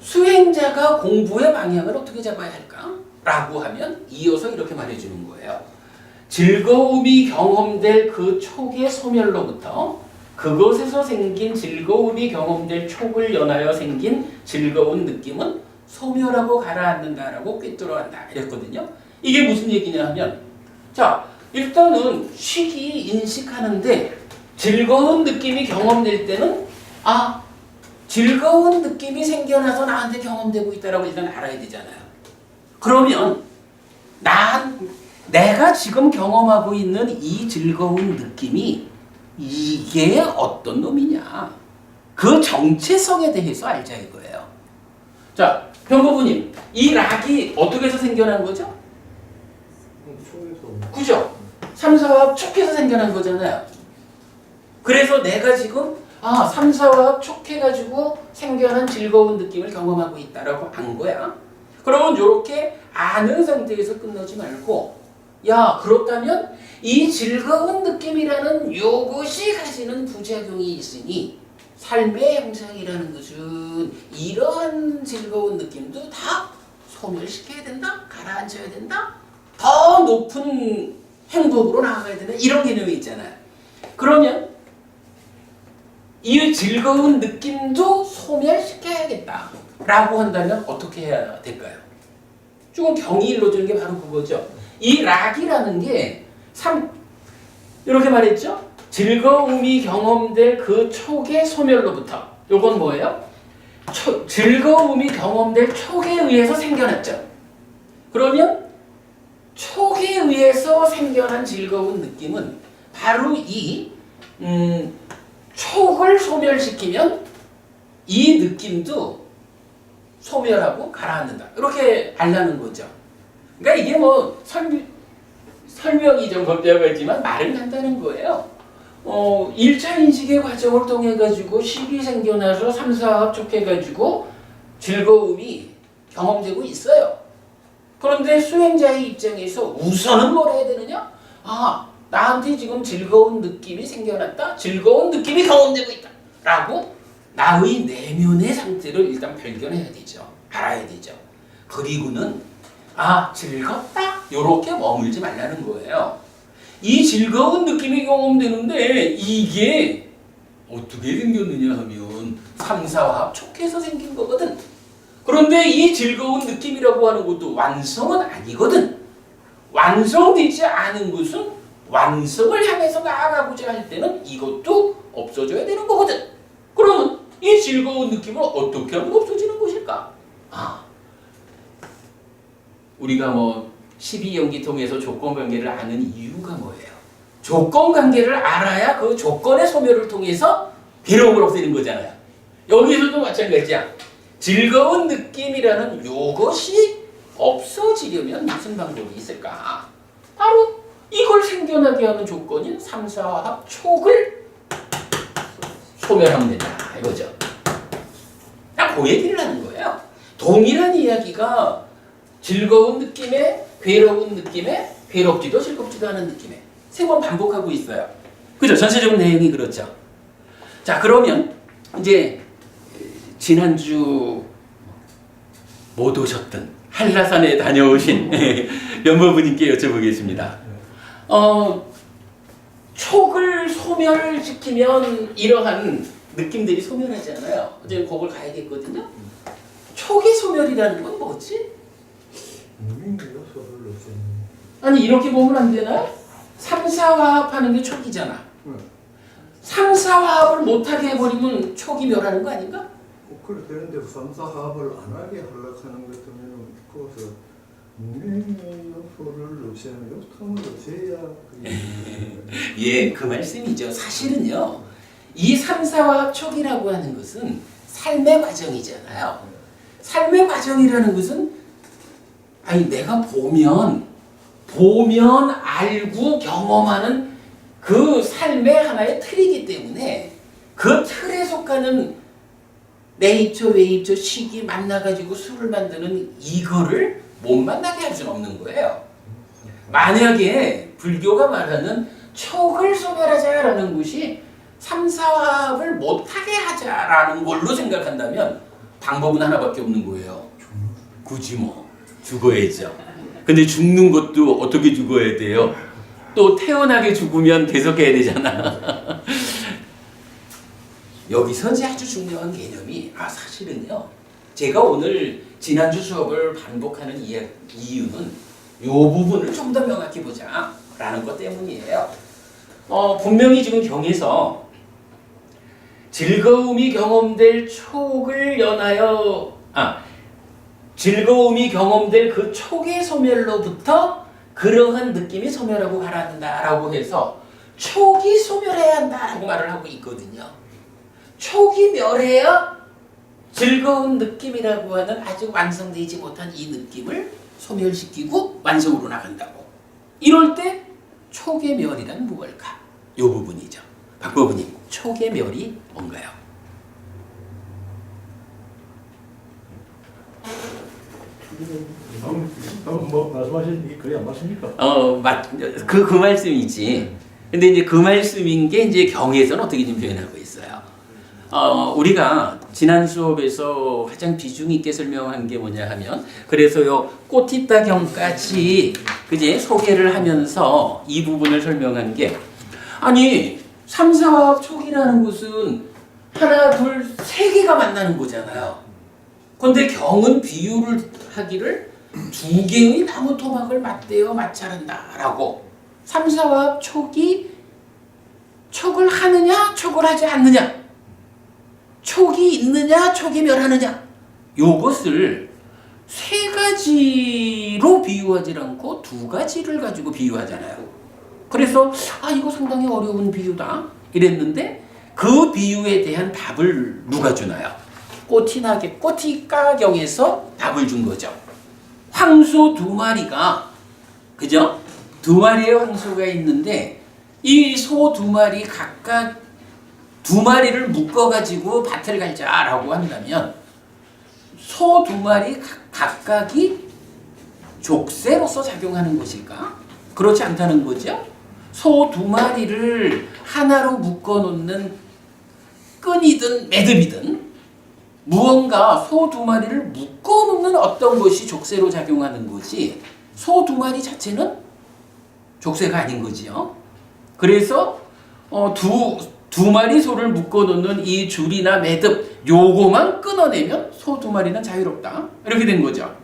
수행자가 공부의 방향을 어떻게 잡아야 할까? 라고 하면 이어서 이렇게 말해주는 거예요. 즐거움이 경험될 그 촉의 소멸로부터 그것에서 생긴 즐거움이 경험될 촉을 연하여 생긴 즐거운 느낌은 소멸하고 가라앉는다라고 꿰뚫어간다 이랬거든요. 이게 무슨 얘기냐 하면 자 일단은 식이 인식하는데 즐거운 느낌이 경험될 때는 즐거운 느낌이 생겨나서 나한테 경험되고 있다라고 일단 알아야 되잖아요. 그러면 내가 지금 경험하고 있는 이 즐거운 느낌이 이게 어떤 놈이냐 그 정체성에 대해서 알자 이거예요. 자 병거부님 이 락이 어떻게 해서 생겨난 거죠? 그죠? 삼사화합 촉해서 생겨난 거잖아요. 그래서 내가 지금 삼사화합 촉해가지고 생겨난 즐거운 느낌을 경험하고 있다라고 안 거야. 그러면 이렇게 아는 상태에서 끝나지 말고 그렇다면 이 즐거운 느낌이라는 요것이 가지는 부작용이 있으니 삶의 형상이라는 것은 이러한 즐거운 느낌도 다 소멸시켜야 된다? 가라앉혀야 된다? 더 높은 행복으로 나아가야 된다? 이런 개념이 있잖아요. 그러면 이 즐거운 느낌도 소멸시켜야겠다 라고 한다면 어떻게 해야 될까요? 조금 경이 일러주는 게 바로 그거죠. 이 락이라는 게 이렇게 말했죠? 즐거움이 경험될 그 촉의 소멸로부터 요건 뭐예요? 즐거움이 경험될 촉에 의해서 생겨났죠. 그러면 촉에 의해서 생겨난 즐거운 느낌은 바로 이 촉을 소멸시키면 이 느낌도 소멸하고 가라앉는다. 이렇게 알라는 거죠. 그러니까 이게 뭐 설명이 좀 복잡하지만 말은 간다는 거예요. 1차 인식의 과정을 통해 가지고 식이 생겨나서 3, 4 합촉해 가지고 즐거움이 경험되고 있어요. 그런데 수행자의 입장에서 우선은 뭘 해야 되느냐? 나한테 지금 즐거운 느낌이 생겨났다. 즐거운 느낌이 경험되고 있다. 라고 나의 내면의 상태를 일단 발견해야 되죠. 알아야 되죠. 그리고는 즐겁다. 요렇게 머물지 말라는 거예요. 이 즐거운 느낌이 경험되는데 이게 어떻게 생겼느냐 하면 3, 4화합 촉해서 생긴 거거든. 그런데 이 즐거운 느낌이라고 하는 것도 완성은 아니거든. 완성되지 않은 것은 완성을 향해서 나아가고자 할 때는 이것도 없어져야 되는 거거든. 그러면 이 즐거운 느낌을 어떻게 하면 없어지는 것일까? 우리가 12연기 통해서 조건관계를 아는 이유가 뭐예요? 조건관계를 알아야 그 조건의 소멸을 통해서 괴로움을 없애는 거잖아요. 여기서도 마찬가지야. 즐거운 느낌이라는 요것이 없어지려면 무슨 방법이 있을까? 바로 이걸 생겨나게 하는 조건인 3, 4합 촉을 소멸하면 된다. 이거죠. 딱 그 얘기를 하는 거예요. 동일한 이야기가 즐거운 느낌에 괴로운 느낌에 괴롭지도 즐겁지도 않은 느낌에 세 번 반복하고 있어요. 그죠? 전체적인 내용이 그렇죠. 자, 그러면 이제 지난주 못 오셨던 한라산에 다녀오신 연보부님께 여쭤보겠습니다. 촉을 소멸시키면 이러한 느낌들이 소멸하잖아요. 어제 그걸 가야겠거든요. 촉의 소멸이라는 건 뭐지? 아니 이렇게 보면 안 되나요? 3, 4화합 하는 게 촉이잖아. 3, 4화합을 못하게 해버리면 촉이 멸하는 거 아닌가? 그래 되는데 3, 4화합을 안 하게 하려고 하는 것 같으면 그것을 요소를 없애는 요통을 없애야 예, 그 말씀이죠. 사실은요. 이 3, 4화합 촉이라고 하는 것은 삶의 과정이잖아요. 삶의 과정이라는 것은 내가 보면 알고 경험하는 그 삶의 하나의 틀이기 때문에 그 틀에 속하는 네이처, 웨이처, 식이 만나가지고 술을 만드는 이거를 못 만나게 할 수는 없는 거예요. 만약에 불교가 말하는 촉을 소멸하자라는 것이 삼사합을 못하게 하자라는 걸로 생각한다면 방법은 하나밖에 없는 거예요. 굳이 뭐 죽어야죠. 근데 죽는 것도 어떻게 죽어야 돼요? 또 태어나게 죽으면 계속해야 되잖아. 여기서 이제 아주 중요한 개념이 사실은요. 제가 오늘 지난주 수업을 반복하는 이유는 이 부분을 좀 더 명확히 보자라는 것 때문이에요. 분명히 지금 경에서 즐거움이 경험될 촉을 연하여 즐거움이 경험될 그 촉의 소멸로부터 그러한 느낌이 소멸하고 가라앉는다라고 해서 촉이 소멸해야 한다라고 말을 하고 있거든요. 촉이 멸해야 즐거운 느낌이라고 하는 아직 완성되지 못한 이 느낌을 소멸시키고 완성으로 나간다고. 이럴 때 촉의 멸이란 무엇일까? 이 부분이죠. 박법우님, 촉의 멸이 뭔가요? 뭐 말씀하신 이 글이 안 맞습니까? 그 말씀이지. 근데 이제 그 말씀인 게 이제 경에서는 어떻게 좀 표현하고 있어요. 우리가 지난 수업에서 가장 비중 있게 설명한 게 뭐냐 하면, 그래서 요 꽃있다 경까지 그제 소개를 하면서 이 부분을 설명한 게, 아니 삼사합 촉이라는 것은 하나, 둘, 세 개가 만나는 거잖아요. 근데 경은 비유를 하기를 두 개의 나무 토막을 맞대어 마찰한다라고. 삼사합 촉이 촉을 하느냐, 촉을 하지 않느냐, 촉이 있느냐, 촉이 멸하느냐, 요것을 세 가지로 비유하지 않고 두 가지를 가지고 비유하잖아요. 그래서 이거 상당히 어려운 비유다 이랬는데, 그 비유에 대한 답을 누가 주나요? 꽃이가경에서 답을 준 거죠. 황소 두 마리가, 그죠? 두 마리의 황소가 있는데 이 소 두 마리 각각 두 마리를 묶어가지고 밭을 갈자라고 한다면 소 두 마리 각각이 족쇄로서 작용하는 것일까? 그렇지 않다는 거죠. 소 두 마리를 하나로 묶어놓는 끈이든 매듭이든 무언가 소 두 마리를 묶어놓는 어떤 것이 족쇄로 작용하는 것이 소 두 마리 자체는 족쇄가 아닌 거지요. 그래서 두 마리 소를 묶어놓는 이 줄이나 매듭 요거만 끊어내면 소 두 마리는 자유롭다 이렇게 된 거죠.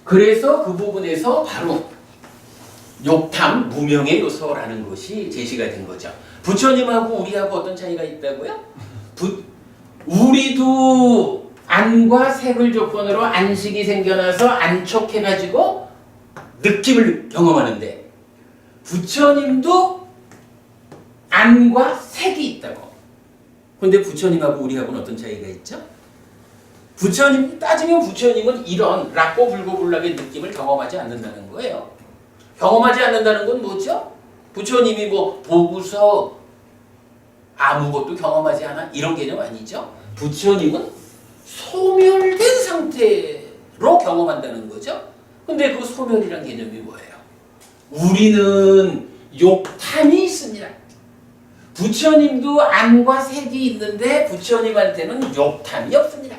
그래서 그 부분에서 바로 욕탐 무명의 요소라는 것이 제시가 된 거죠. 부처님하고 우리하고 어떤 차이가 있다고요? 우리도 안과 색을 조건으로 안식이 생겨나서 안촉해가지고 느낌을 경험하는데, 부처님도 안과 색이 있다고. 근데 부처님하고 우리하고는 어떤 차이가 있죠? 따지면 부처님은 이런 락고 불고불락의 느낌을 경험하지 않는다는 거예요. 경험하지 않는다는 건 뭐죠? 부처님이 뭐 보고서 아무것도 경험하지 않아? 이런 개념 아니죠? 부처님은 소멸된 상태로 경험한다는 거죠. 근데 그 소멸이란 개념이 뭐예요? 우리는 욕탐이 있습니다. 부처님도 안과 색이 있는데 부처님한테는 욕탐이 없습니다.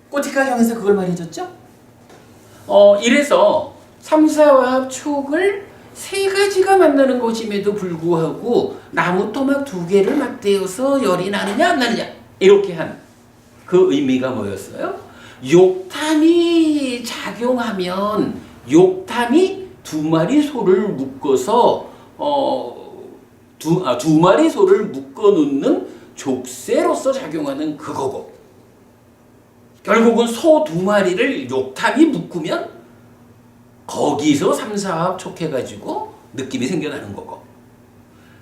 꼬티카경에서 그걸 말해줬죠? 이래서 삼사와 촉을 세 가지가 만나는 것임에도 불구하고 나무 토막 두 개를 맞대어서 열이 나느냐 안 나느냐 이렇게 한 그 의미가 뭐였어요? 욕탐이 작용하면 욕탐이 두 마리 소를 묶어서 두 마리 소를 묶어 놓는 족쇄로서 작용하는 그거고, 결국은 소 두 마리를 욕탐이 묶으면 거기서 삼사합 촉해가지고 느낌이 생겨나는 거고,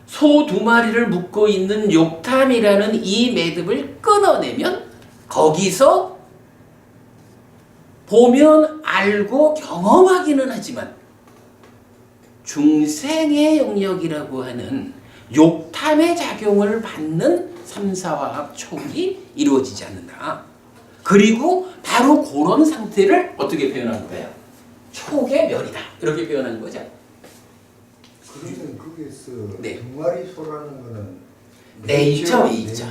소 두 마리를 묶고 있는 욕탐이라는 이 매듭을 끊어내면 거기서 보면 알고 경험하기는 하지만 중생의 영역이라고 하는 욕탐의 작용을 받는 삼사화합 촉이 이루어지지 않는다. 그리고 바로 그런 상태를 어떻게 표현한 거예요? 촉의 멸이다. 이렇게 표현한 거죠. 그러면 거기서 네. 두 마리 소라는 거는 네이처 웨이처.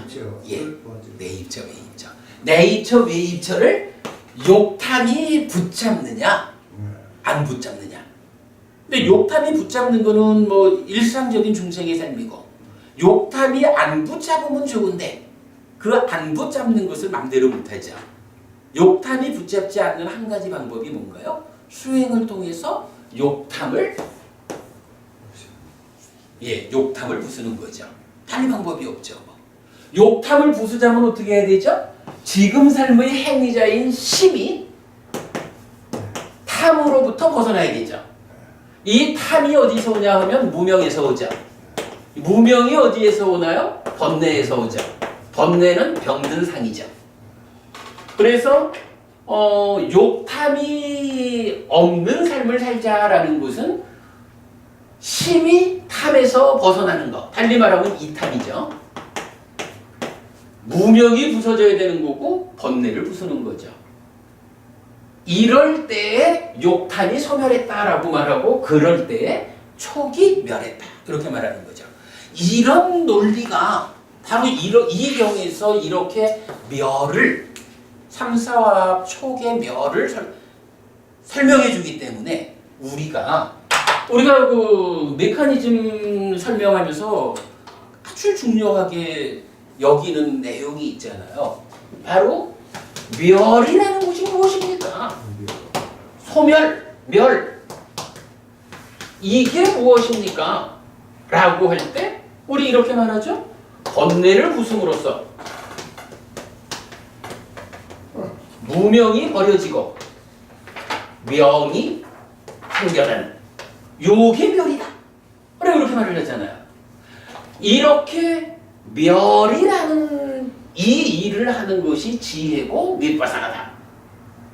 예. 네이처 웨이처를 욕탐이 붙잡느냐 안 붙잡느냐. 근데 욕탐이 붙잡는 거는 뭐 일상적인 중생의 삶이고, 욕탐이 안 붙잡으면 좋은데 그 안 붙잡는 것을 맘대로 못하죠. 욕탐이 붙잡지 않는 한 가지 방법이 뭔가요? 수행을 통해서 욕탐을 부수는 거죠. 다른 방법이 없죠. 욕탐을 부수자면 어떻게 해야 되죠? 지금 삶의 행위자인 심이 탐으로부터 벗어나야 되죠. 이 탐이 어디서 오냐 하면 무명에서 오죠. 무명이 어디에서 오나요? 번뇌에서 오죠. 번뇌는 병든 상이죠. 그래서 욕탐이 없는 삶을 살자라는 것은 심이 탐에서 벗어나는 것. 달리 말하면 이탐이죠. 무명이 부서져야 되는 거고 번뇌를 부수는 거죠. 이럴 때에 욕탐이 소멸했다라고 말하고, 그럴 때에 촉이 멸했다. 이렇게 말하는 거죠. 이런 논리가 바로 이 경에서 이렇게 멸을, 삼사화합 촉의 멸을 설명해 주기 때문에 우리가 그 메커니즘 설명하면서 아주 중요하게 여기는 내용이 있잖아요. 바로 멸이라는 것이 무엇입니까? 소멸, 멸. 이게 무엇입니까? 라고 할 때 우리 이렇게 말하죠. 번뇌를 부숨으로써 무명이 버려지고 명이 생겨나는 요게 멸이다. 이렇게 말을 했잖아요. 이렇게 멸이라는 이 일을 하는 것이 지혜고 밑바사나다.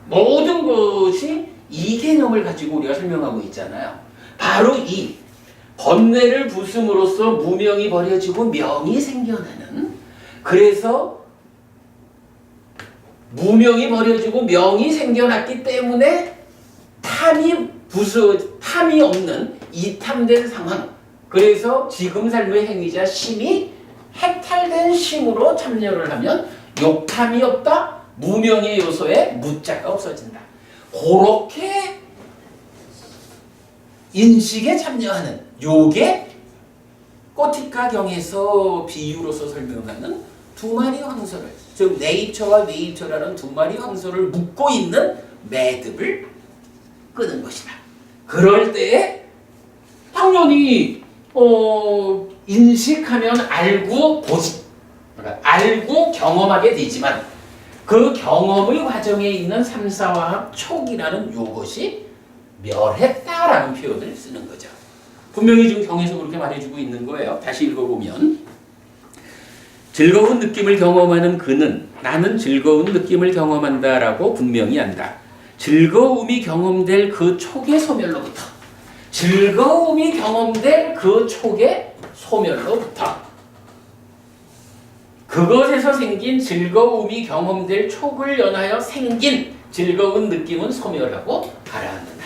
모든 것이 이 개념을 가지고 우리가 설명하고 있잖아요. 바로 이 번뇌를 부숨으로써 무명이 버려지고 명이 생겨나는, 그래서 무명이 버려지고 명이 생겨났기 때문에 탐이 없는 이탐된 상황, 그래서 지금 삶의 행위자 심이 해탈된 심으로 참여를 하면 욕탐이 없다, 무명의 요소에 무자가 없어진다. 그렇게 인식에 참여하는 요게 꼬티카경에서 비유로서 설명하는 두 마리 황소를, 즉 네이처와 웨이처라는 두 마리 황소를 묶고 있는 매듭을 끄는 것이다. 그럴 때에 당연히 인식하면 알고 보지, 그러니까 알고 경험하게 되지만 그 경험의 과정에 있는 삼사화합 촉이라는 요것이 멸했다라는 표현을 쓰는 거죠. 분명히 지금 경에서 그렇게 말해주고 있는 거예요. 다시 읽어보면, 즐거운 느낌을 경험하는 그는 나는 즐거운 느낌을 경험한다라고 분명히 한다. 즐거움이 경험될 그 촉의 소멸로부터, 즐거움이 경험될 그 촉의 소멸로부터, 그것에서 생긴 즐거움이 경험될 촉을 연하여 생긴 즐거운 느낌은 소멸하고 가라앉는다.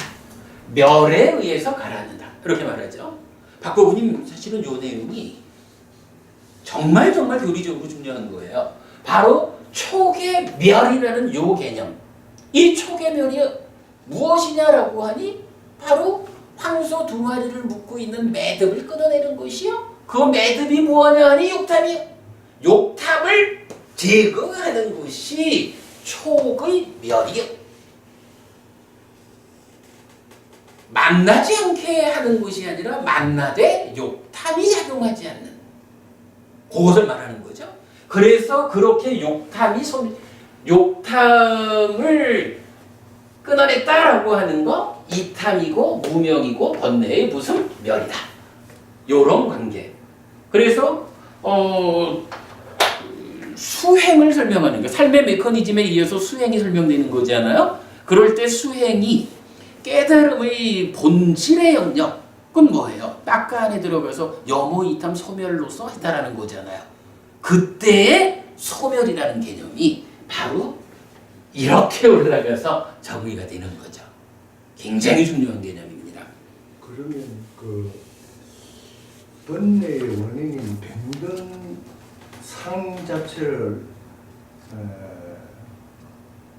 멸에 의해서 가라앉는다. 이렇게 말하죠. 박고부님 사실은 이 내용이 정말 교리적으로 중요한 거예요. 바로 촉의 멸이라는 요 개념. 이 촉의 멸이 무엇이냐라고 하니 바로 황소 두 마리를 묶고 있는 매듭을 끊어내는 것이요. 그 매듭이 뭐냐 하니 욕탐을 제거하는 것이 촉의 멸이요. 만나지 않게 하는 것이 아니라 만나되 욕탐이 작용하지 않는 그것을 말하는 거죠. 그래서 그렇게 욕탐을 끊어냈다라고 하는 거, 이탐이고 무명이고 번뇌의 무슨 멸이다. 요런 관계. 그래서 수행을 설명하는 거, 삶의 메커니즘에 의해서 수행이 설명되는 거잖아요. 그럴 때 수행이 깨달음의 본질의 영역, 그건 뭐예요? 딱가 안에 들어가서 여모 이탐 소멸로서 했다라는 거잖아요. 그때의 소멸이라는 개념이 바로 이렇게 올라가서 정의가 되는 거죠. 굉장히 중요한 개념입니다. 그러면 그 번뇌의 원인인 병든상 자체를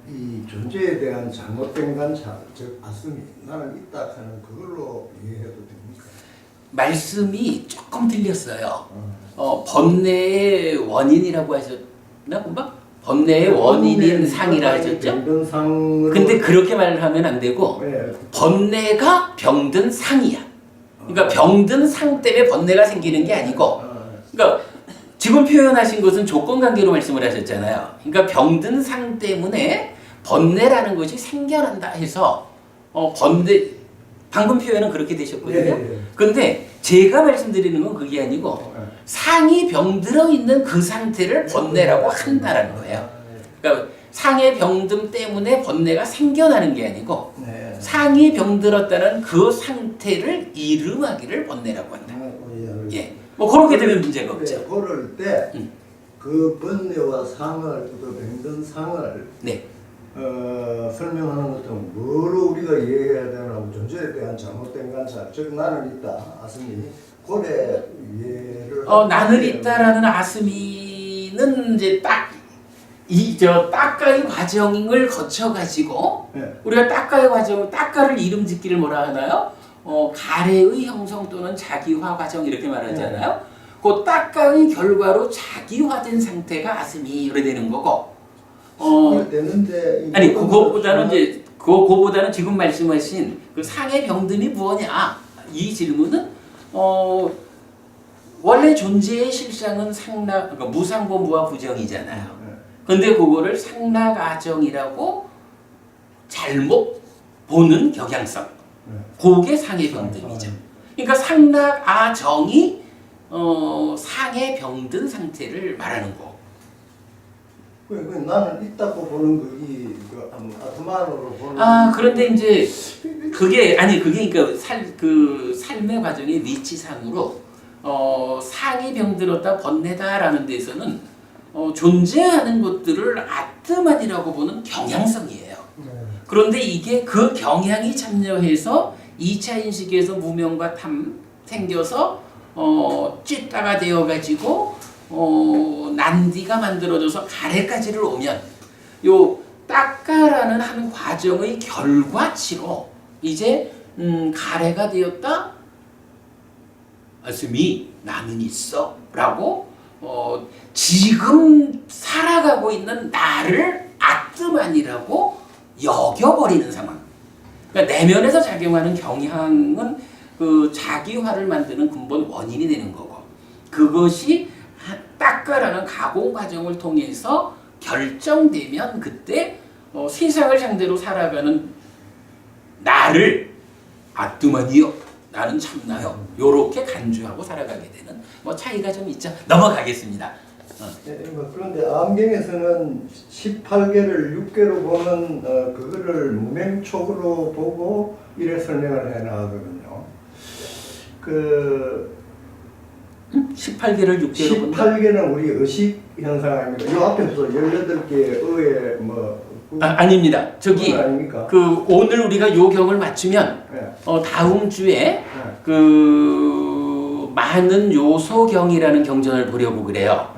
이 존재에 대한 잘못된 관찰, 즉 아슴이 나는 있다 하는 그걸로 이해해도 됩니까? 말씀이 조금 틀렸어요. 번뇌의 원인이라고 하셨나? 금방? 번뇌의 원인인 상이라 하셨죠? 병든상으로. 근데 그렇게 말하면 안 되고 네. 번뇌가 병든 상이야. 그러니까 병든 상 때문에 번뇌가 생기는 게 아니고, 그러니까 지금 표현하신 것은 조건관계로 말씀을 하셨잖아요. 그러니까 병든 상 때문에 번뇌라는 것이 생겨난다 해서 번뇌 방금 표현은 그렇게 되셨거든요. 근데 제가 말씀드리는 건 그게 아니고 상이 병들어 있는 그 상태를 번뇌라고 한다라는 거예요. 그러니까 상의 병듦 때문에 번뇌가 생겨나는 게 아니고 상이 병들었다는 그 상태를 이름하기를 번뇌라고 한다. 예, 뭐 그렇게 되면 문제가 없죠. 그럴 때 그 번뇌와 상을, 그 병든 상을 네. 설명하는 것은 뭐로 우리가 이해해야 되나? 존재에 대한 잘못된 관찰, 즉 나는 있다, 아스미, 고래 이해를. 나는 있다라는 아스미는 이제 딱가의 과정을 거쳐가지고 우리가 딱가의 과정, 딱가를 이름 짓기를 뭐라 하나요? 가래의 형성 또는 자기화 과정 이렇게 말하잖아요. 그 딱가의 결과로 자기화된 상태가 아스미 이래 되는 거고. 되는데 아니 그거보다는 이제 그거보다는 지금 말씀하신 그 상의 병듦이 무엇냐 이 질문은 원래 존재의 실상은 상락, 그러니까 무상보 무와 부정이잖아요. 근데 그거를 상락아정이라고 잘못 보는 경향성, 그게 상의 병듦이죠. 그러니까 상락아정이 상의 병든 상태를 말하는 거. 나는 있다고 보는 거이 아트만으로 보는. 그런데 이제 그게 그러니까 삶의 과정의 위치상으로 상이 병들었다 번뇌다라는 데서는 존재하는 것들을 아트만이라고 보는 경향성이에요. 그런데 이게 그 경향이 참여해서 2차 인식에서 무명과 탐 생겨서 찢다가 되어가지고 난디가 만들어져서 가래까지를 오면 요 딱가라는 한 과정의 결과치로 이제 가래가 되었다. 아스미 나는 있어 라고 지금 살아가고 있는 나를 아트만이라고 여겨버리는 상황. 그러니까 내면에서 작용하는 경향은 그 자기화를 만드는 근본 원인이 되는 거고, 그것이 딱가라는 가공 과정을 통해서 결정되면 그때 세상을 상대로 살아가는 나를 아뚜만이요, 나는 참나요, 요렇게 간주하고 살아가게 되는 뭐 차이가 좀 있죠. 넘어가겠습니다. 그런데 암경에서는 18개를 6개로 보면 그거를 무맹촉으로 보고 이래 설명을 해나가거든요. 18개를 6개로 본다? 18개는 우리 의식 현상 아닙니까? 이 앞에서 18개의 의의 아닙니다. 저기 아닙니까? 그 오늘 우리가 요경을 맞추면 다음 주에 그 많은 요소경이라는 경전을 보려고 그래요.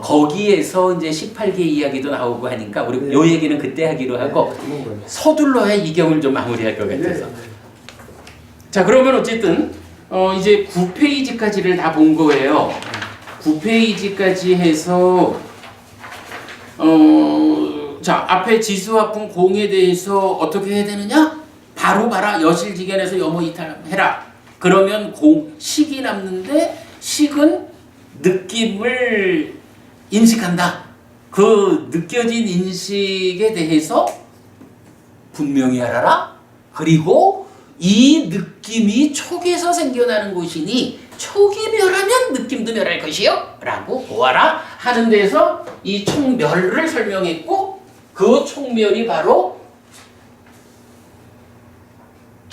거기에서 이제 18개 이야기도 나오고 하니까 우리 요 얘기는 그때 하기로 하고 서둘러야 이 경을 좀 마무리할 것 같아서. 자, 그러면 어쨌든 이제 9페이지까지를 다 본 거예요. 9페이지까지 해서 자, 앞에 지수화풍 공에 대해서 어떻게 해야 되느냐? 바로 봐라. 여실지견에서 여모 이탈해라. 그러면 식이 남는데 식은 느낌을 인식한다. 그 느껴진 인식에 대해서 분명히 알아라. 그리고 이 느낌이 촉에서 생겨나는 것이니 촉이 멸하면 느낌도 멸할 것이요 라고 보아라 하는 데서 이 촉멸을 설명했고, 그 촉멸이 바로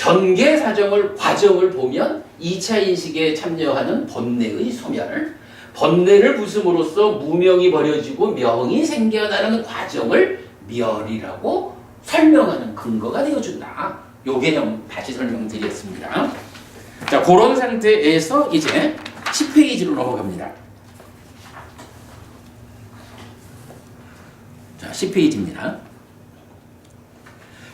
전개 과정을 보면 2차 인식에 참여하는 번뇌의 소멸, 번뇌를 부숨으로써 무명이 버려지고 명이 생겨나는 과정을 멸이라고 설명하는 근거가 되어준다. 요 개념 다시 설명드리겠습니다. 자, 그런 상태에서 이제 10페이지로 넘어갑니다. 자, 10페이지입니다.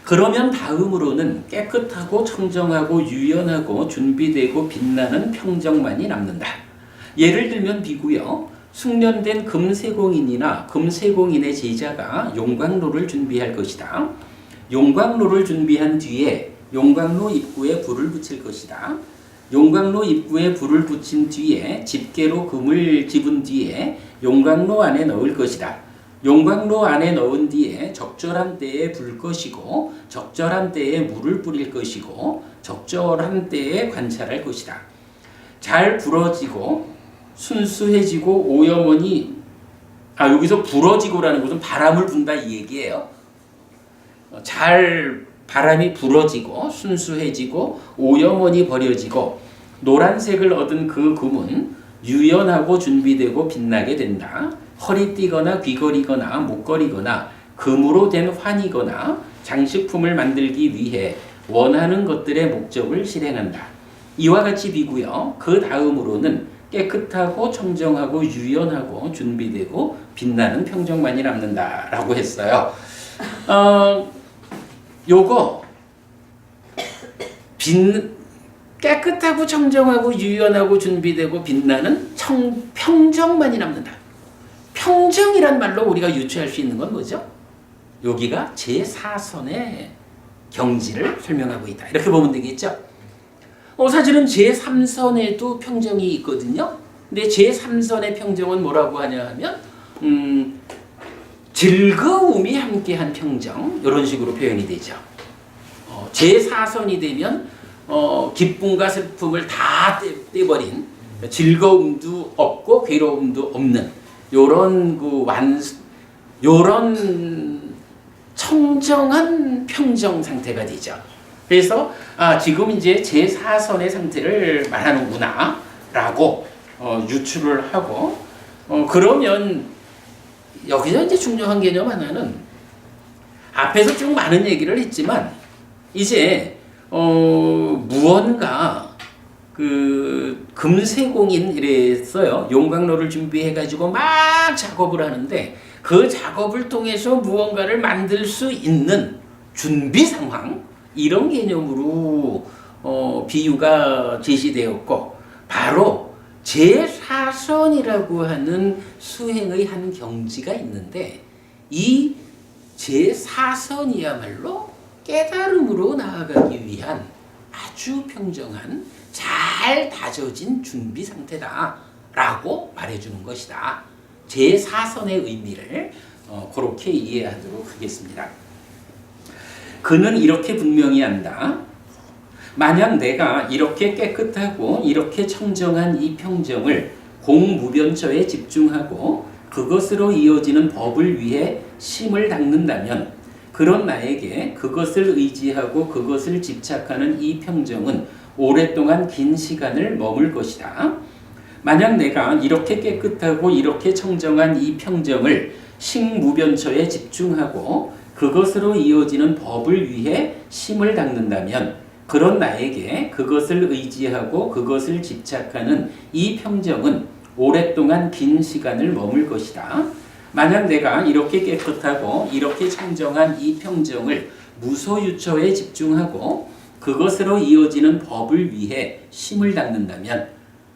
그러면 다음으로는 깨끗하고 청정하고 유연하고 준비되고 빛나는 평정만이 남는다. 예를 들면 비구요. 숙련된 금세공인이나 금세공인의 제자가 용광로를 준비할 것이다. 용광로를 준비한 뒤에 용광로 입구에 불을 붙일 것이다. 용광로 입구에 불을 붙인 뒤에 집게로 금을 집은 뒤에 용광로 안에 넣을 것이다. 용광로 안에 넣은 뒤에 적절한 때에 불 것이고 적절한 때에 물을 뿌릴 것이고 적절한 때에 관찰할 것이다. 잘 불어지고 순수해지고 오염원이 여기서 불어지고라는 것은 바람을 분다 이 얘기예요. 잘 바람이 불어지고 순수해지고 오염원이 버려지고 노란색을 얻은 그 금은 유연하고 준비되고 빛나게 된다. 허리띠거나 귀걸이거나 목걸이거나 금으로 된 환이거나 장식품을 만들기 위해 원하는 것들의 목적을 실행한다. 이와 같이 비고요. 그 다음으로는 깨끗하고 청정하고 유연하고 준비되고 빛나는 평정만이 남는다라고 했어요. 요거 깨끗하고 청정하고 유연하고 준비되고 빛나는 평정만이 남는다. 평정이란 말로 우리가 유추할 수 있는 건 뭐죠? 여기가 제4선의 경지를 설명하고 있다. 이렇게 보면 되겠죠? 사실은 제3선에도 평정이 있거든요. 근데 제3선의 평정은 뭐라고 하냐 하면 즐거움이 함께한 평정 이런 식으로 표현이 되죠. 제4선이 되면 기쁨과 슬픔을 다 떼버린 즐거움도 없고 괴로움도 없는 요런 청정한 평정 상태가 되죠. 그래서 지금 이제 제4선의 상태를 말하는구나 라고 유추를 하고 그러면 여기서 이제 중요한 개념 하나는 앞에서 쭉 많은 얘기를 했지만 이제 무언가 그 금세공인 이랬어요. 용광로를 준비해가지고 막 작업을 하는데 그 작업을 통해서 무언가를 만들 수 있는 준비 상황 이런 개념으로 비유가 제시되었고 바로 제4선이라고 하는 수행의 한 경지가 있는데 이 제4선이야말로 깨달음으로 나아가기 위한 아주 평정한 잘 다져진 준비 상태다라고 말해주는 것이다. 제4선의 의미를 그렇게 이해하도록 하겠습니다. 그는 이렇게 분명히 한다. 만약 내가 이렇게 깨끗하고 이렇게 청정한 이 평정을 공무변처에 집중하고 그것으로 이어지는 법을 위해 심을 닦는다면 그런 나에게 그것을 의지하고 그것을 집착하는 이 평정은 오랫동안 긴 시간을 머물 것이다. 만약 내가 이렇게 깨끗하고 이렇게 청정한 이 평정을 식무변처에 집중하고 그것으로 이어지는 법을 위해 심을 닦는다면 그런 나에게 그것을 의지하고 그것을 집착하는 이 평정은 오랫동안 긴 시간을 머물 것이다. 만약 내가 이렇게 깨끗하고 이렇게 청정한 이 평정을 무소유처에 집중하고 그것으로 이어지는 법을 위해 심을 닦는다면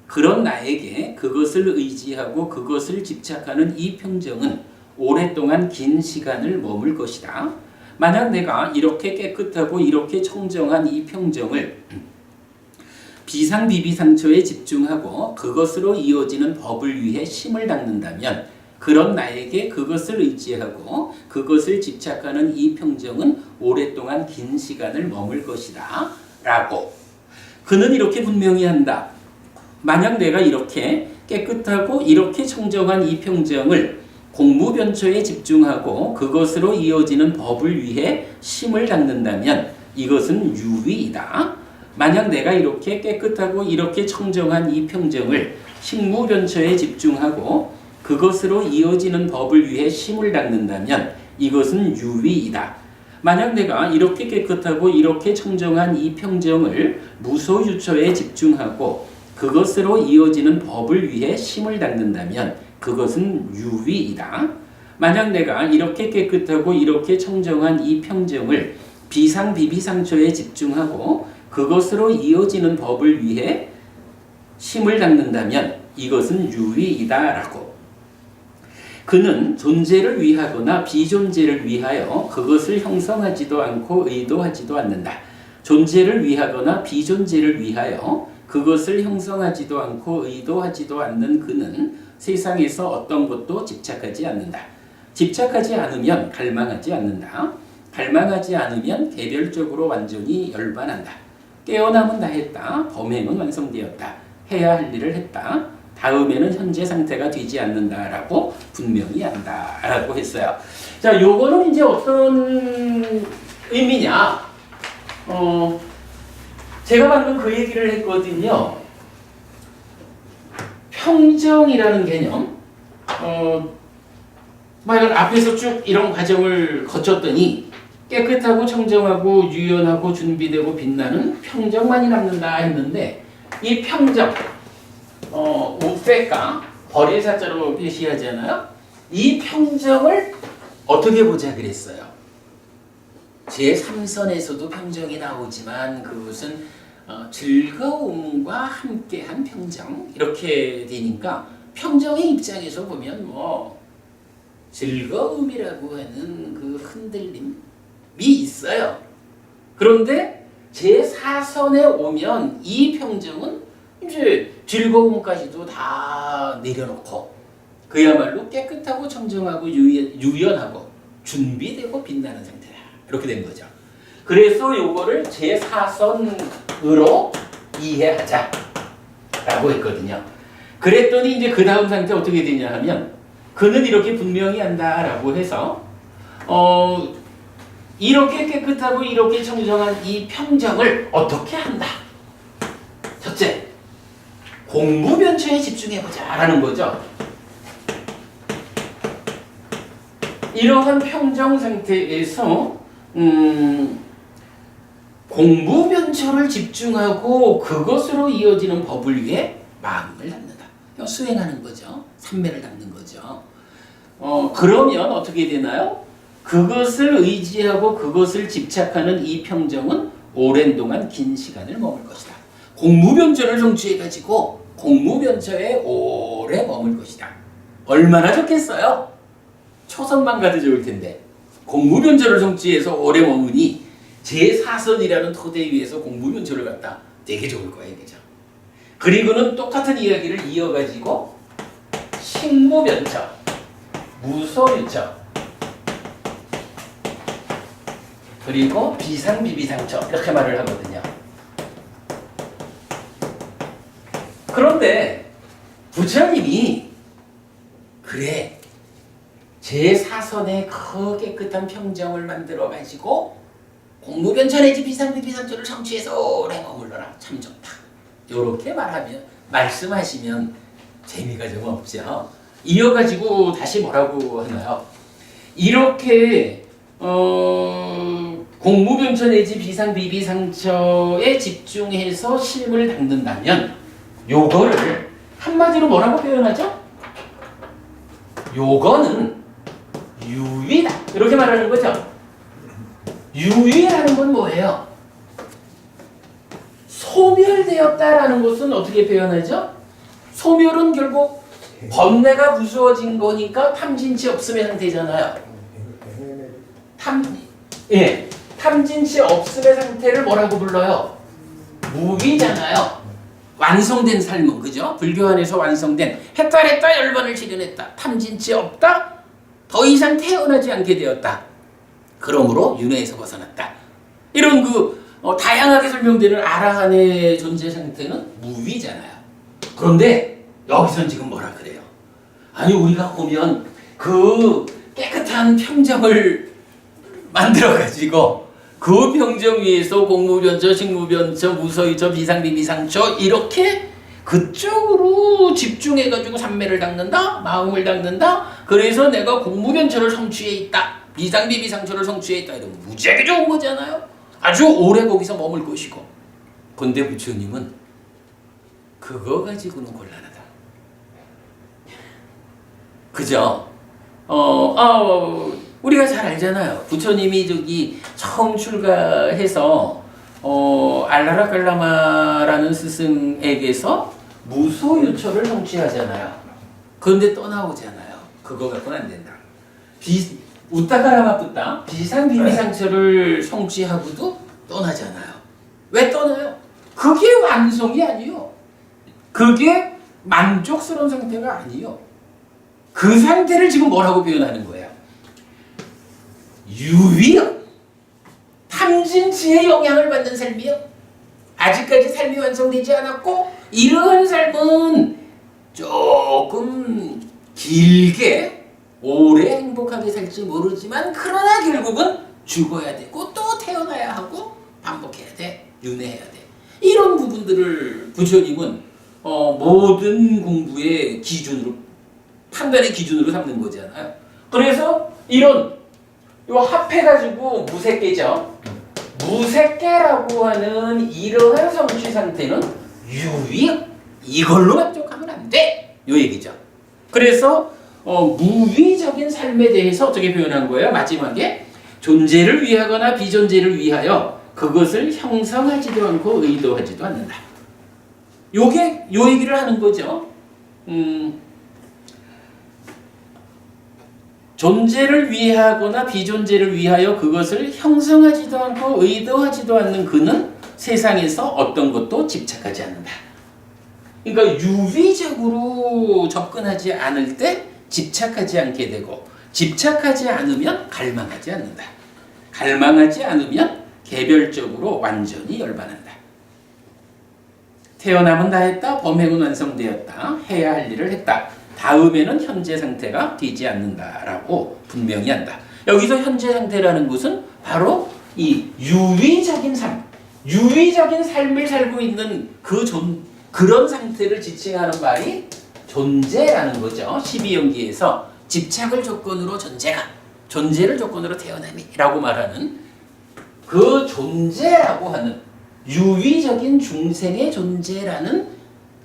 그런 나에게 그것을 의지하고 그것을 집착하는 이 평정은 오랫동안 긴 시간을 머물 것이다. 만약 내가 이렇게 깨끗하고 이렇게 청정한 이 평정을 비상비비상처에 집중하고 그것으로 이어지는 법을 위해 심을 닦는다면 그런 나에게 그것을 의지하고 그것을 집착하는 이 평정은 오랫동안 긴 시간을 머물 것이다. 라고 그는 이렇게 분명히 한다. 만약 내가 이렇게 깨끗하고 이렇게 청정한 이 평정을 공무변처에 집중하고 그것으로 이어지는 법을 위해 심을 닦는다면 이것은 유위이다. 만약 내가 이렇게 깨끗하고 이렇게 청정한 이 평정을 식무변처에 집중하고 그것으로 이어지는 법을 위해 심을 닦는다면 이것은 유위이다. 만약 내가 이렇게 깨끗하고 이렇게 청정한 이 평정을 무소유처에 집중하고 그것으로 이어지는 법을 위해 심을 닦는다면 그것은 유위이다. 만약 내가 이렇게 깨끗하고 이렇게 청정한 이 평정을 비상비비상처에 집중하고 그것으로 이어지는 법을 위해 심을 닦는다면 이것은 유위이다라고. 그는 존재를 위하거나 비존재를 위하여 그것을 형성하지도 않고 의도하지도 않는다. 존재를 위하거나 비존재를 위하여 그것을 형성하지도 않고 의도하지도 않는 그는 세상에서 어떤 것도 집착하지 않는다. 집착하지 않으면 갈망하지 않는다. 갈망하지 않으면 개별적으로 완전히 열반한다. 깨어남은 다 했다. 범행은 완성되었다. 해야 할 일을 했다. 다음에는 현재 상태가 되지 않는다라고 분명히 한다라고 했어요. 자, 요거는 이제 어떤 의미냐? 제가 방금 그 얘기를 했거든요. 평정이라는 개념. 만약 앞에서 쭉 이런 과정을 거쳤더니 깨끗하고 청정하고 유연하고 준비되고 빛나는 평정만이 남는다 했는데 이 평정, 우페가 벌의 사자로 표시하잖아요. 이 평정을 어떻게 보자 그랬어요. 제3선에서도 평정이 나오지만 그것은 즐거움과 함께한 평정 이렇게 되니까 평정의 입장에서 보면 뭐 즐거움이라고 하는 그 흔들림이 있어요. 그런데 제4선에 오면 이 평정은 이제 즐거움까지도 다 내려놓고 그야말로 깨끗하고 청정하고 유연하고 준비되고 빛나는 상태다. 이렇게 된 거죠. 그래서 요거를 제4선으로 이해하자라고 했거든요. 그랬더니 이제 그 다음 상태 어떻게 되냐 하면 그는 이렇게 분명히 한다라고 해서 이렇게 깨끗하고 이렇게 청정한 이 평정을 어떻게 한다. 첫째, 공무변처에 집중해보자라는 거죠. 이러한 평정 상태에서 공무변처를 집중하고 그것으로 이어지는 법을 위해 마음을 닦는다. 수행하는 거죠. 삼매를 닦는 거죠. 그러면 어떻게 되나요? 그것을 의지하고 그것을 집착하는 이 평정은 오랜 동안 긴 시간을 머물 것이다. 공무변처를 성취해가지고 공무변처에 오래 머물 것이다. 얼마나 좋겠어요? 초선만 가도 좋을 텐데 공무변처를 성취해서 오래 머무니 제4선이라는 토대 위에서 공무변처를 갖다 되게 좋을 거예요. 그죠? 그리고는 똑같은 이야기를 이어가지고 식무변처, 무소유처, 그리고 비상비비상처 이렇게 말을 하거든요. 그런데 부처님이 그래 제4선의 그 깨끗한 평정을 만들어 가지고 공무변처 내지 비상비비상처를 성취해서 오래 머물러라. 참 좋다. 이렇게 말씀하시면 재미가 좀 없죠. 이어가지고 다시 뭐라고 하나요? 이렇게 공무변처 내지 비상비비상처에 집중해서 실물 닦는다면 요거를 한마디로 뭐라고 표현하죠? 요거는 유위다. 이렇게 말하는 거죠. 유위라는 건 뭐예요? 소멸되었다라는 것은 어떻게 표현하죠? 소멸은 결국 번뇌가 무서워진 거니까 탐진치 없음의 상태잖아요. 탐진치 없음의 상태를 뭐라고 불러요? 무위잖아요. 완성된 삶은 그죠? 불교 안에서 완성된 했다 열반을 실현했다. 탐진치 없다. 더 이상 태어나지 않게 되었다. 그러므로 윤회에서 벗어났다. 이런 다양하게 설명되는 아라한의 존재 상태는 무위잖아요. 그런데 여기선 지금 뭐라 그래요? 아니 우리가 보면 그 깨끗한 평정을 만들어 가지고 그 병정 위에서 공무변처, 식무변처, 무서위처, 비상비비상처 이렇게 그쪽으로 집중해가지고 삼매를 닦는다, 마음을 닦는다. 그래서 내가 공무변처를 성취해 있다, 비상비비상처를 성취해 있다. 이러면 무지하게 좋은 거잖아요. 아주 오래 거기서 머물 것이고. 근데 부처님은 그거 가지고는 곤란하다. 그죠? 우리가 잘 알잖아요. 부처님이 저기 처음 출가해서 알라라칼라마라는 스승에게서 무소유처를 성취하잖아요. 그런데 떠나오잖아요. 그거 갖고는 안 된다. 우따가라마뿌따 비상비비상처를 성취하고도 떠나잖아요. 왜 떠나요? 그게 완성이 아니요. 그게 만족스러운 상태가 아니요. 그 상태를 지금 뭐라고 표현하는 거예요? 유위요. 탐진치의 영향을 받는 삶이요. 아직까지 삶이 완성되지 않았고 이러한 삶은 조금 길게 오래 행복하게 살지 모르지만 그러나 결국은 죽어야 되고 또 태어나야 하고 반복해야 돼. 윤회해야 돼. 이런 부분들을 부처님은 모든 공부의 기준으로 판단의 기준으로 삼는 거잖아요. 그래서 이런 요 합해가지고 무색계죠. 무색계라고 하는 이러한 성취 상태는 유위 이걸로 만족하면 안 돼. 요 얘기죠. 그래서 무위적인 삶에 대해서 어떻게 표현한 거예요? 마지막에 존재를 위하거나 비존재를 위하여 그것을 형성하지도 않고 의도하지도 않는다. 요게 요 얘기를 하는 거죠. 존재를 위하거나 비존재를 위하여 그것을 형성하지도 않고 의도하지도 않는 그는 세상에서 어떤 것도 집착하지 않는다. 그러니까 유비적으로 접근하지 않을 때 집착하지 않게 되고 집착하지 않으면 갈망하지 않는다. 갈망하지 않으면 개별적으로 완전히 열반한다. 태어남은 다 했다. 범행은 완성되었다. 해야 할 일을 했다. 다음에는 현재 상태가 되지 않는다라고 분명히 한다. 여기서 현재 상태라는 것은 바로 이 유위적인 삶, 유위적인 삶을 살고 있는 그런 상태를 지칭하는 말이 존재라는 거죠. 12연기에서 집착을 조건으로 존재를 조건으로 태어남이라고 말하는 그 존재라고 하는 유위적인 중생의 존재라는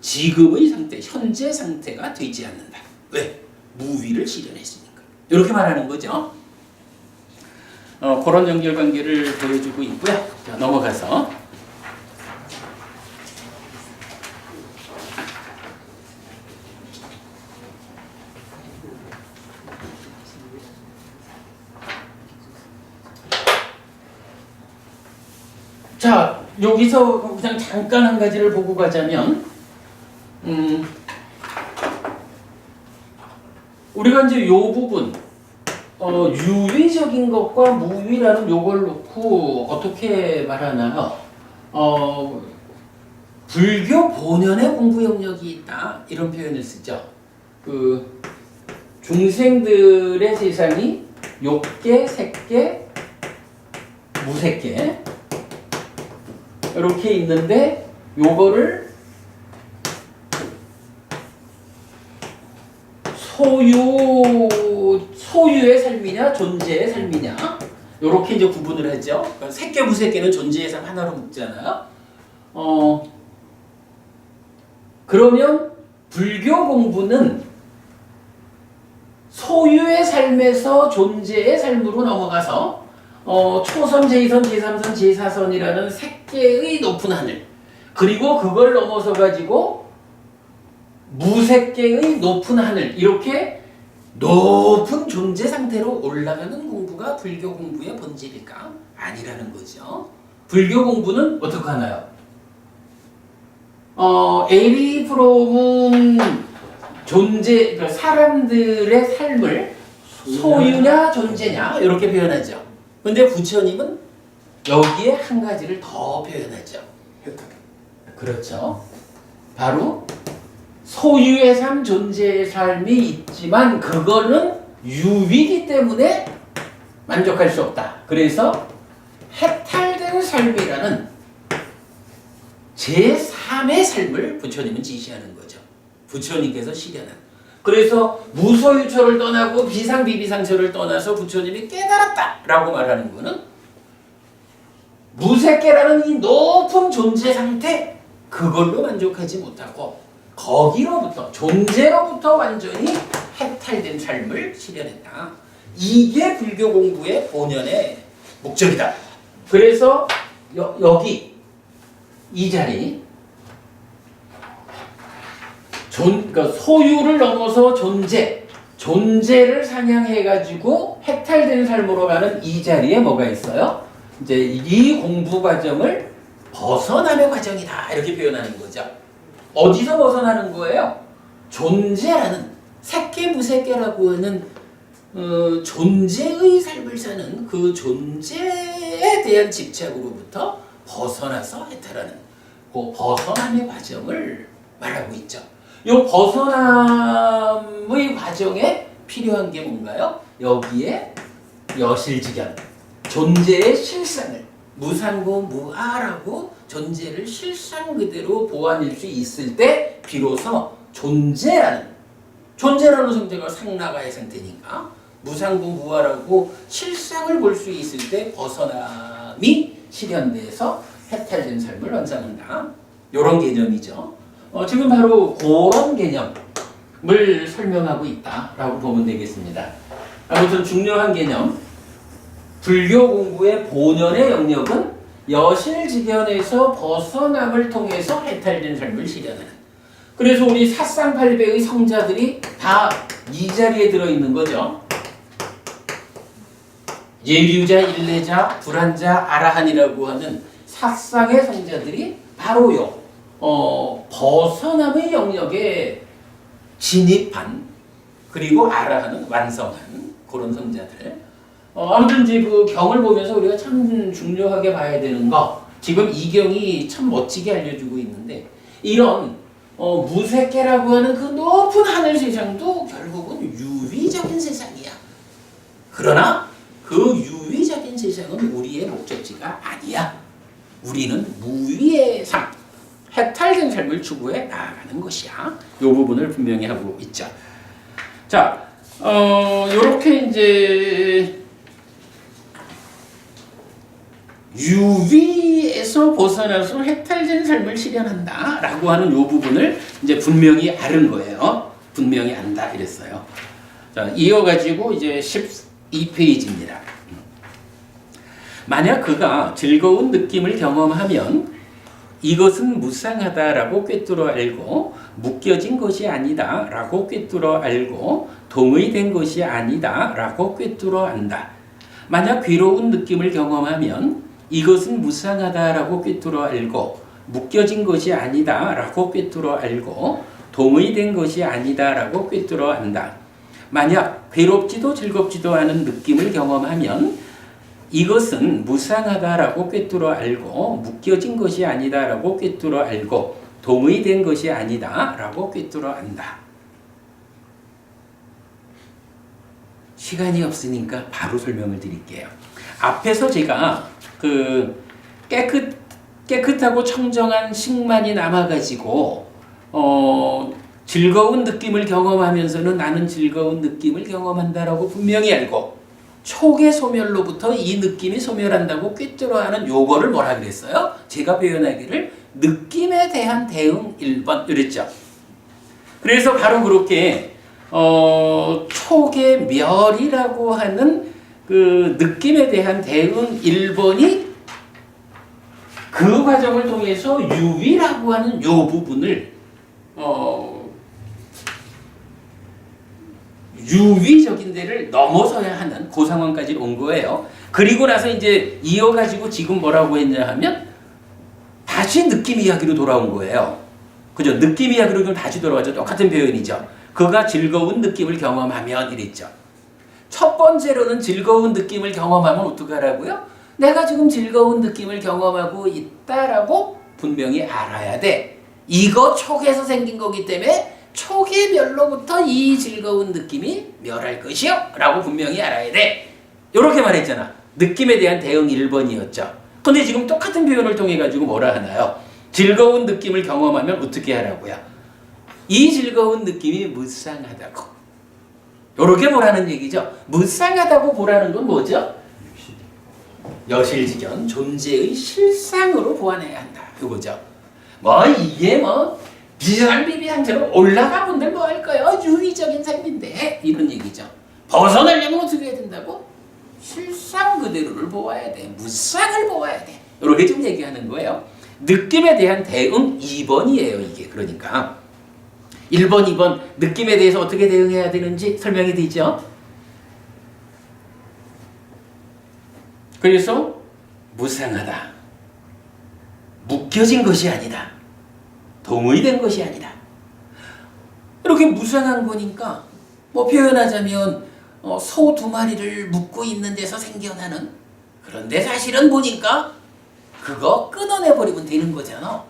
지금의 상태, 현재 상태가 되지 않는다. 왜? 무위를 실현했으니까. 이렇게 말하는 거죠. 그런 연결관계를 보여주고 있고요. 자, 넘어가서 자, 여기서 그냥 잠깐 한 가지를 보고 가자면 우리가 이제 요 부분 유위적인 것과 무위라는 요걸 놓고 어떻게 말하나요? 불교 본연의 공부 영역이 있다 이런 표현을 쓰죠. 그 중생들의 세상이 욕계, 색계, 무색계 이렇게 있는데 요거를 소유의 삶이냐 존재의 삶이냐 이렇게 이제 구분을 하죠. 그러니까 색계 무색계는 존재의 삶 하나로 묶잖아요. 그러면 불교 공부는 소유의 삶에서 존재의 삶으로 넘어가서 초선, 제2선, 제3선, 제4선이라는 색계의 높은 하늘 그리고 그걸 넘어서 가지고 무색계의 높은 하늘 이렇게 높은 존재 상태로 올라가는 공부가 불교 공부의 본질일까? 아니라는 거죠. 불교 공부는 어떻게 하나요? 에리 프롬은 존재, 그러니까 사람들의 삶을 소유냐 존재냐 이렇게 표현하죠. 근데 부처님은 여기에 한 가지를 더 표현하죠. 그렇죠. 바로 소유의 삶, 존재의 삶이 있지만 그거는 유위기 때문에 만족할 수 없다. 그래서 해탈된 삶이라는 제3의 삶을 부처님은 지시하는 거죠. 부처님께서 실현한. 그래서 무소유처를 떠나고 비상비비상처를 떠나서 부처님이 깨달았다라고 말하는 거는 무색계라는 이 높은 존재 상태, 그걸로 만족하지 못하고 거기로부터, 존재로부터 완전히 해탈된 삶을 실현했다. 이게 불교 공부의 본연의 목적이다. 그래서 여기 이 자리, 그러니까 소유를 넘어서 존재를 상향해가지고 해탈된 삶으로 가는 이 자리에 뭐가 있어요? 이제 이 공부 과정을 벗어남의 과정이다, 이렇게 표현하는 거죠. 어디서 벗어나는 거예요? 존재라는, 색계무색계라고 하는 존재의 삶을 사는 그 존재에 대한 집착으로부터 벗어나서 해탈하는 그 벗어남의 과정을 말하고 있죠. 이 벗어남의 과정에 필요한 게 뭔가요? 여기에 여실직연, 존재의 실상을 무상고 무아라고 존재를 실상 그대로 보완할 수 있을 때 비로소 존재라는 상태가 상나가의 상태니까 무상고 무아라고 실상을 볼 수 있을 때 벗어남이 실현돼서 해탈된 삶을 완성한다. 이런 개념이죠. 지금 바로 그런 개념을 설명하고 있다라고 보면 되겠습니다. 아무튼 중요한 개념, 불교 공부의 본연의 영역은 여실직연에서 벗어남을 통해서 해탈된 삶을 실현하는. 그래서 우리 사상팔배의 성자들이 다 이 자리에 들어있는 거죠. 예류자, 일례자, 불한자, 아라한이라고 하는 사상의 성자들이 바로요, 벗어남의 영역에 진입한, 그리고 아라한은 완성한 그런 성자들. 아무튼 이제 그 경을 보면서 우리가 참 중요하게 봐야 되는 거, 지금 이 경이 참 멋지게 알려주고 있는데, 이런 무색계라고 하는 그 높은 하늘 세상도 결국은 유위적인 세상이야. 그러나 그 유위적인 세상은 우리의 목적지가 아니야. 우리는 무위의 삶, 해탈된 삶을 추구해 나아가는 것이야. 이 부분을 분명히 하고 있죠. 자, 요렇게 이제 유위에서 벗어나서 해탈된 삶을 실현한다라고 하는 이 부분을 이제 분명히 아는 거예요. 분명히 안다 이랬어요. 자, 이어가지고 이제 12페이지입니다. 만약 그가 즐거운 느낌을 경험하면 이것은 무상하다라고 꿰뚫어 알고 묶여진 것이 아니다라고 꿰뚫어 알고 동의된 것이 아니다라고 꿰뚫어 안다. 만약 괴로운 느낌을 경험하면 이것은 무상하다라고 꿰뚫어 알고 묶여진 것이 아니다라고 꿰뚫어 알고 동의된 것이 아니다라고 꿰뚫어 안다. 만약 괴롭지도 즐겁지도 않은 느낌을 경험하면 이것은 무상하다라고 꿰뚫어 알고 묶여진 것이 아니다라고 꿰뚫어 알고 동의된 것이 아니다라고 꿰뚫어 안다. 시간이 없으니까 바로 설명을 드릴게요. 앞에서 제가 그 깨끗하고 청정한 식만이 남아가지고 즐거운 느낌을 경험하면서는 나는 즐거운 느낌을 경험한다라고 분명히 알고 촉의 소멸로부터 이 느낌이 소멸한다고 꿰뚫어하는 요거를 뭐라 그랬어요? 제가 표현하기를 느낌에 대한 대응 1번 이랬죠. 그래서 바로 그렇게 촉의 멸이라고 하는 그 느낌에 대한 대응 1번이 그 과정을 통해서 유위라고 하는 요 부분을 유위적인 데를 넘어서야 하는 그 상황까지 온 거예요. 그리고 나서 이제 이어가지고 지금 뭐라고 했냐 하면 다시 느낌 이야기로 돌아온 거예요. 그죠? 느낌 이야기로 다시 돌아와서 똑같은 표현이죠. 그가 즐거운 느낌을 경험하면 이랬죠. 첫 번째로는 즐거운 느낌을 경험하면 어떡하라고요? 내가 지금 즐거운 느낌을 경험하고 있다라고 분명히 알아야 돼. 이거 촉에서 생긴 거기 때문에 촉의 멸로부터 이 즐거운 느낌이 멸할 것이요 라고 분명히 알아야 돼. 이렇게 말했잖아. 느낌에 대한 대응 1번이었죠. 근데 지금 똑같은 표현을 통해 가지고 뭐라 하나요? 즐거운 느낌을 경험하면 어떻게 하라고요? 이 즐거운 느낌이 무쌍하다고. 요렇게 보라는 얘기죠. 무쌍하다고 보라는 건 뭐죠? 여실직연 존재의 실상으로 보아내야 한다. 이거죠. 뭐 이게 뭐 비상비비한 채로 올라가 본들 뭐 할 거예요? 유의적인 삶인데 이런 얘기죠. 벗어나려면 어떻게 해야 된다고? 실상 그대로를 보아야 돼. 무쌍을 보아야 돼. 이렇게 좀 얘기하는 거예요. 느낌에 대한 대응 2번이에요. 이게 그러니까 1번, 2번 느낌에 대해서 어떻게 대응해야 되는지 설명이 되죠. 그래서 무상하다. 묶여진 것이 아니다. 동의된 것이 아니다. 이렇게 무상한 거니까 뭐 표현하자면 소 2마리를 묶고 있는 데서 생겨나는, 그런데 사실은 보니까 그거 끊어내버리면 되는 거잖아.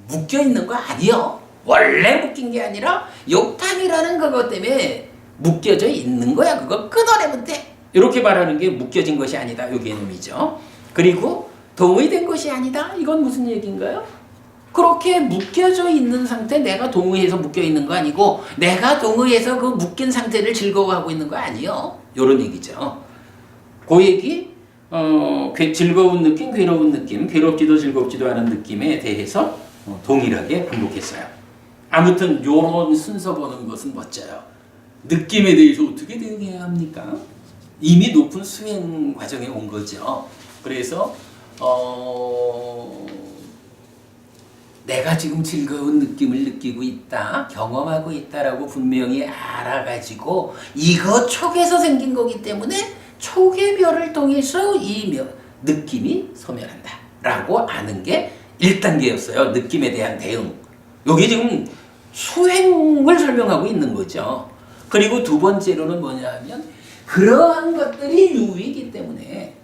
묶여있는 거 아니요. 원래 묶인 게 아니라 욕탕이라는 그것 때문에 묶여져 있는 거야. 그거 끊어내면 돼. 이렇게 말하는 게 묶여진 것이 아니다. 이 개념이죠. 그리고 동의된 것이 아니다. 이건 무슨 얘기인가요? 그렇게 묶여져 있는 상태, 내가 동의해서 묶여있는 거 아니고 내가 동의해서 그 묶인 상태를 즐거워하고 있는 거 아니요. 이런 얘기죠. 그 얘기 즐거운 느낌, 괴로운 느낌, 괴롭지도 즐겁지도 않은 느낌에 대해서 동일하게 반복했어요. 아무튼 이런 순서 보는 것은 멋져요. 느낌에 대해서 어떻게 대응해야 합니까? 이미 높은 수행 과정에 온 거죠. 그래서 내가 지금 즐거운 느낌을 느끼고 있다, 경험하고 있다라고 분명히 알아가지고 이거 촉에서 생긴 거기 때문에 촉의 멸을 통해서 이 느낌이 소멸한다 라고 아는 게 1단계였어요. 느낌에 대한 대응. 여기 지금 수행을 설명하고 있는 거죠. 그리고 두 번째로는 뭐냐 하면 그러한 것들이 유이기 때문에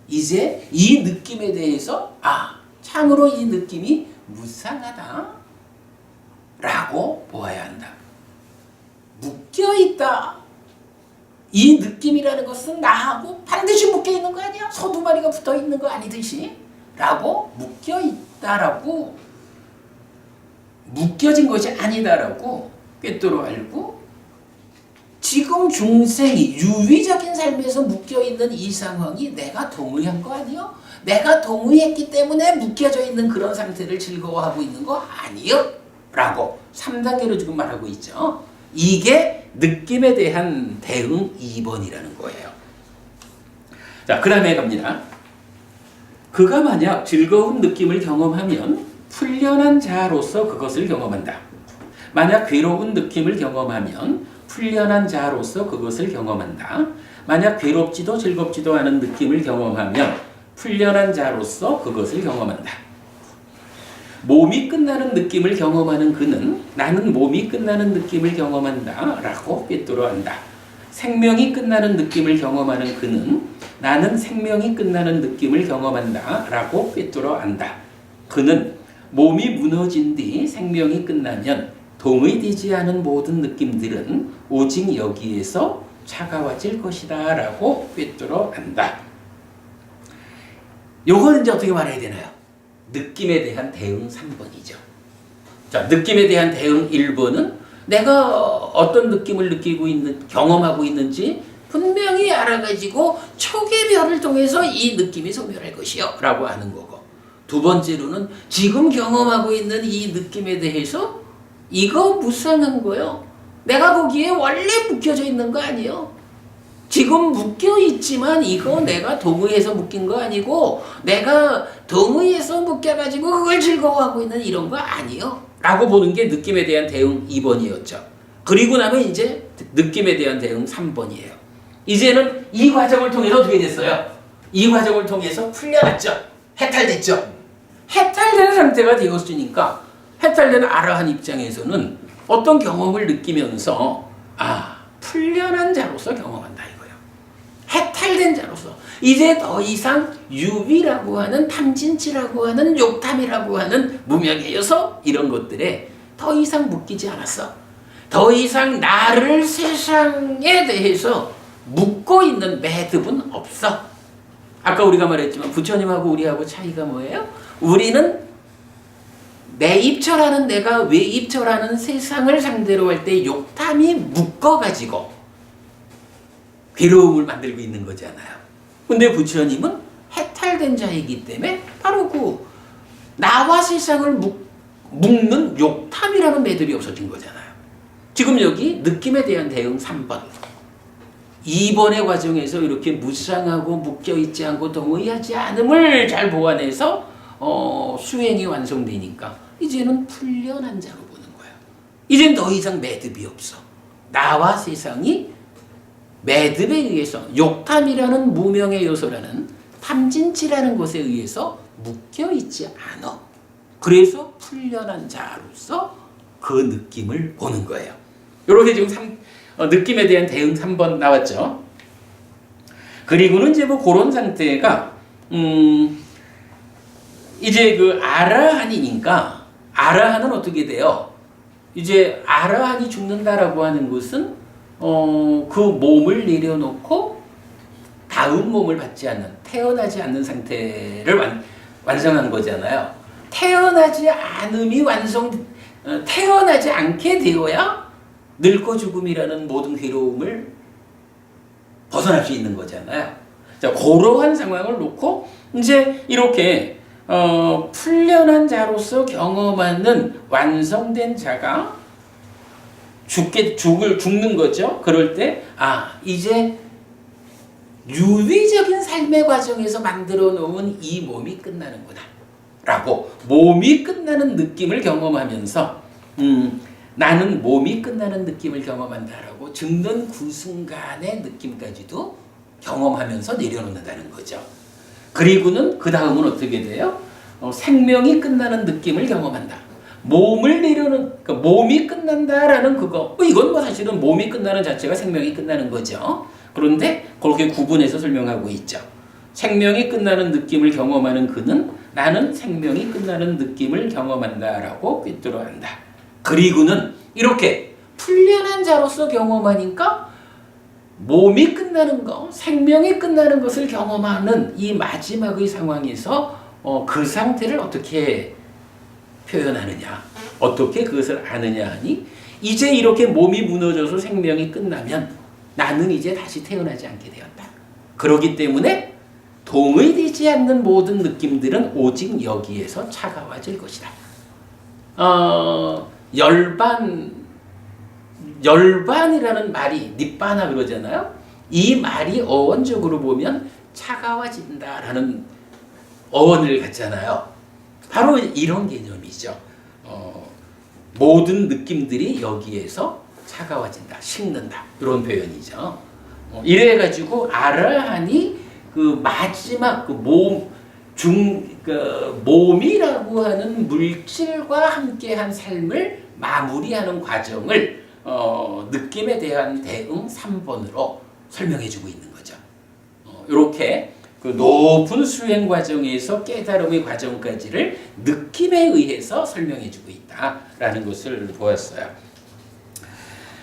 이제 이 느낌에 대해서 참으로 이 느낌이 무상하다 라고 보아야 한다. 묶여있다. 이 느낌이라는 것은 나하고 반드시 묶여있는 거 아니야? 소 2마리가 붙어있는 거 아니듯이 라고 묶여있다라고, 묶여진 것이 아니다라고 꿰뚫어 알고, 지금 중생이 유의적인 삶에서 묶여있는 이 상황이 내가 동의한 거 아니요? 내가 동의했기 때문에 묶여져 있는 그런 상태를 즐거워하고 있는 거 아니요? 라고 3단계로 지금 말하고 있죠. 이게 느낌에 대한 대응 2번이라는 거예요. 자, 그 다음에 갑니다. 그가 만약 즐거운 느낌을 경험하면 풀려난 자로서 그것을 경험한다. 만약 괴로운 느낌을 경험하면 풀려난 자로서 그것을 경험한다. 만약 괴롭지도 즐겁지도 않은 느낌을 경험하면 풀려난 자로서 그것을 경험한다. 몸이 끝나는 느낌을 경험하는 그는 나는 몸이 끝나는 느낌을 경험한다 라고 꿰뚫어 안다. 생명이 끝나는 느낌을 경험하는 그는 나는 생명이 끝나는 느낌을 경험한다 라고 꿰뚫어 안다. 그는 몸이 무너진 뒤 생명이 끝나면 동의되지 않은 모든 느낌들은 오직 여기에서 차가워질 것이다 라고 꿰뚫어 안다. 요거는 이제 어떻게 말해야 되나요? 느낌에 대한 대응 3번이죠. 자, 느낌에 대한 대응 1번은 내가 어떤 느낌을 느끼고 있는, 경험하고 있는지 분명히 알아가지고 촉의 별을 통해서 이 느낌이 소멸할 것이요 라고 하는 거고, 두 번째로는 지금 경험하고 있는 이 느낌에 대해서 이거 무상한 거요. 내가 거기에 원래 묶여져 있는 거 아니에요. 지금 묶여있지만 이거 내가 동의해서 묶인 거 아니고 내가 동의해서 묶여가지고 그걸 즐거워하고 있는 이런 거 아니에요 라고 보는 게 느낌에 대한 대응 2번이었죠. 그리고 나면 이제 느낌에 대한 대응 3번이에요. 이제는 이 과정을 통해서 어떻게 됐어요? 이 과정을 통해서 풀려났죠. 해탈됐죠. 해탈된 상태가 되었으니까 해탈된 아라한 입장에서는 어떤 경험을 느끼면서 풀려난 자로서 경험한다 이거예요. 해탈된 자로서 이제 더 이상 유비라고 하는 탐진치라고 하는 욕탐이라고 하는 무명해여서 이런 것들에 더 이상 묶이지 않았어. 더 이상 나를 세상에 대해서 묶고 있는 매듭은 없어 아까 우리가 말했지만 부처님하고 우리하고 차이가 뭐예요? 우리는 내입처라는 내가 외입처라는 세상을 상대로 할 때 욕탐이 묶어가지고 괴로움을 만들고 있는 거잖아요. 근데 부처님은 해탈된 자이기 때문에 바로 그 나와 세상을 묶는 욕탐이라는 매듭이 없어진 거잖아요. 지금 여기 느낌에 대한 대응 3번. 2번의 과정에서 이렇게 무상하고 묶여있지 않고 동의하지 않음을 잘 보완해서 수행이 완성되니까 이제는 풀려난 자로 보는 거예요. 이젠 더 이상 매듭이 없어. 나와 세상이 매듭에 의해서 욕탐이라는 무명의 요소라는 탐진치라는 것에 의해서 묶여있지 않아. 그래서 풀려난 자로서 그 느낌을 보는 거예요. 이렇게 지금 느낌에 대한 대응 3번 나왔죠. 그리고는 이제 뭐 그런 상태가 이제 그 아라한이니까 아라한은 어떻게 돼요? 이제 아라한이 죽는다라고 하는 것은 그 몸을 내려놓고 다음 몸을 받지 않는 태어나지 않는 상태를 완성한 거잖아요. 태어나지 않음이 태어나지 않게 되어야 늙고 죽음이라는 모든 괴로움을 벗어날 수 있는 거잖아요. 자, 그러한 상황을 놓고 이제 이렇게 풀려난 자로서 경험하는 완성된 자가 죽는 거죠. 그럴 때 이제 유의적인 삶의 과정에서 만들어 놓은 이 몸이 끝나는구나 라고 몸이 끝나는 느낌을 경험하면서 나는 몸이 끝나는 느낌을 경험한다라고 죽는 그 순간의 느낌까지도 경험하면서 내려놓는다는 거죠. 그리고는 그 다음은 어떻게 돼요? 생명이 끝나는 느낌을 경험한다. 몸을 그러니까 몸이 끝난다라는 그거. 이건 뭐 사실은 몸이 끝나는 자체가 생명이 끝나는 거죠. 그런데 그렇게 구분해서 설명하고 있죠. 생명이 끝나는 느낌을 경험하는 그는 나는 생명이 끝나는 느낌을 경험한다라고 꿰뚫어한다. 그리고는 이렇게 풀려난 자로서 경험하니까 몸이 끝나는 것, 생명이 끝나는 것을 경험하는 이 마지막의 상황에서 그 상태를 어떻게 표현하느냐, 어떻게 그것을 아느냐 하니 이제 이렇게 몸이 무너져서 생명이 끝나면 나는 이제 다시 태어나지 않게 되었다. 그렇기 때문에 동의되지 않는 모든 느낌들은 오직 여기에서 차가워질 것이다. 열반이라는 말이 닛바나 그러잖아요. 이 말이 어원적으로 보면 차가워진다라는 어원을 갖잖아요. 바로 이런 개념이죠. 모든 느낌들이 여기에서 차가워진다, 식는다 이런 표현이죠. 이래가지고 아라한이 그 마지막 그 몸이라고 하는 물질과 함께한 삶을 마무리하는 과정을 느낌에 대한 대응 3번으로 설명해주고 있는 거죠. 이렇게 그 높은 수행 과정에서 깨달음의 과정까지를 느낌에 의해서 설명해주고 있다라는 것을 보았어요.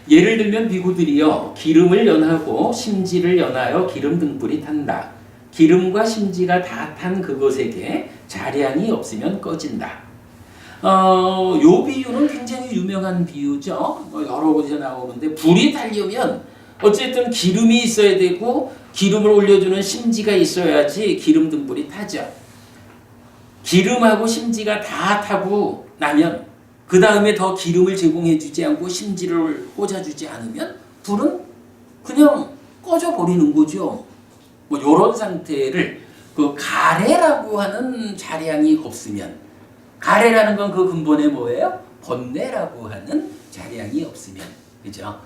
예를 들면 비구들이요, 기름을 연하고 심지를 연하여 기름 등불이 탄다. 기름과 심지가 다 탄 그것에게 자량이 없으면 꺼진다. 요 비유는 굉장히 유명한 비유죠. 여러 곳에 나오는데 불이 타려면 어쨌든 기름이 있어야 되고 기름을 올려주는 심지가 있어야지 기름 등불이 타죠. 기름하고 심지가 다 타고 나면 그 다음에 더 기름을 제공해주지 않고 심지를 꽂아주지 않으면 불은 그냥 꺼져버리는 거죠. 뭐 이런 상태를 그 가래라고 하는 자량이 없으면, 가래라는 건 그 근본에 뭐예요? 번뇌라고 하는 자량이 없으면, 그죠?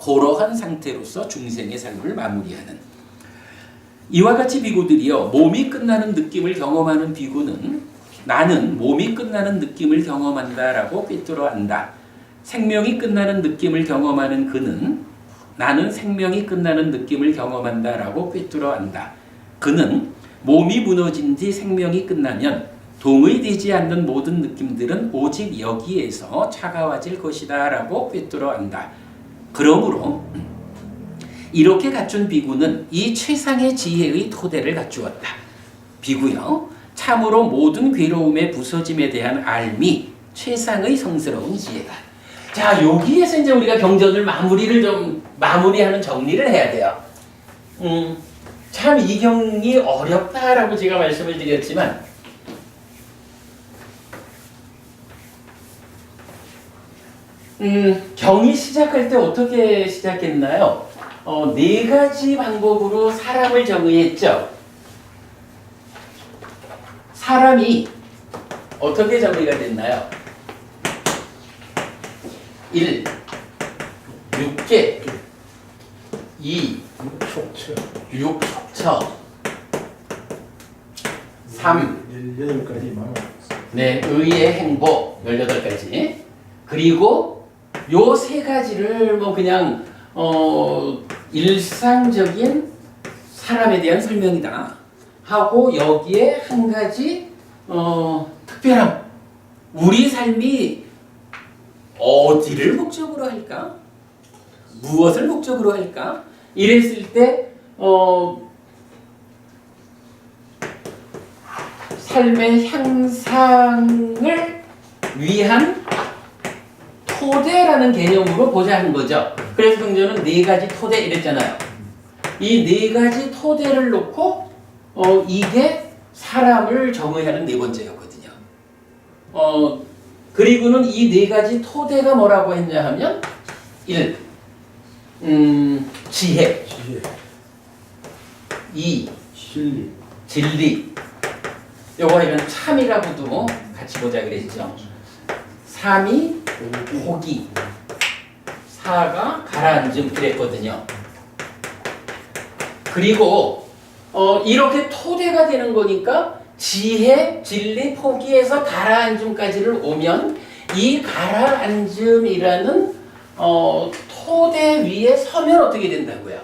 그러한 상태로서 중생의 삶을 마무리하는. 이와 같이 비구들이요, 몸이 끝나는 느낌을 경험하는 비구는 나는 몸이 끝나는 느낌을 경험한다라고 꿰뚫어 안다. 생명이 끝나는 느낌을 경험하는 그는 나는 생명이 끝나는 느낌을 경험한다라고 꿰뚫어 안다. 그는 몸이 무너진 뒤 생명이 끝나면 동의되지 않는 모든 느낌들은 오직 여기에서 차가워질 것이다 라고 꿰뚫어 안다. 그러므로 이렇게 갖춘 비구는 이 최상의 지혜의 토대를 갖추었다. 비구여, 참으로 모든 괴로움의 부서짐에 대한 알미, 최상의 성스러운 지혜다. 자, 여기에서 이제 우리가 경전을 마무리하는 정리를 해야 돼요. 참 이 경이 어렵다라고 제가 말씀을 드렸지만, 경이 시작할 때 어떻게 시작했나요? 네 가지 방법으로 사람을 정의했죠. 사람이 어떻게 정의가 됐나요? 1. 육계 2. 육촉처 3. 18가지 많아. 네, 의의 행복 18가지. 그리고 요 세 가지를 뭐 그냥 일상적인 사람에 대한 설명이다 하고 여기에 한 가지 특별함, 우리 삶이 어디를 목적으로 할까? 무엇을 목적으로 할까? 이랬을 때 삶의 향상을 위한 토대라는 개념으로 보자는 거죠. 그래서 경전은 네 가지 토대 이랬잖아요. 이 네 가지 토대를 놓고 이게 사람을 정의하는 네 번째였거든요. 그리고는 이 네 가지 토대가 뭐라고 했냐 하면 1. 지혜 2. 진리 요거 이런 참이라고도 같이 보자 그랬죠. 3이 포기 4가 가라앉음 그랬거든요. 그리고 이렇게 토대가 되는 거니까 지혜, 진리, 포기에서 가라앉음까지를 오면 이 가라앉음이라는 토대 위에 서면 어떻게 된다고요?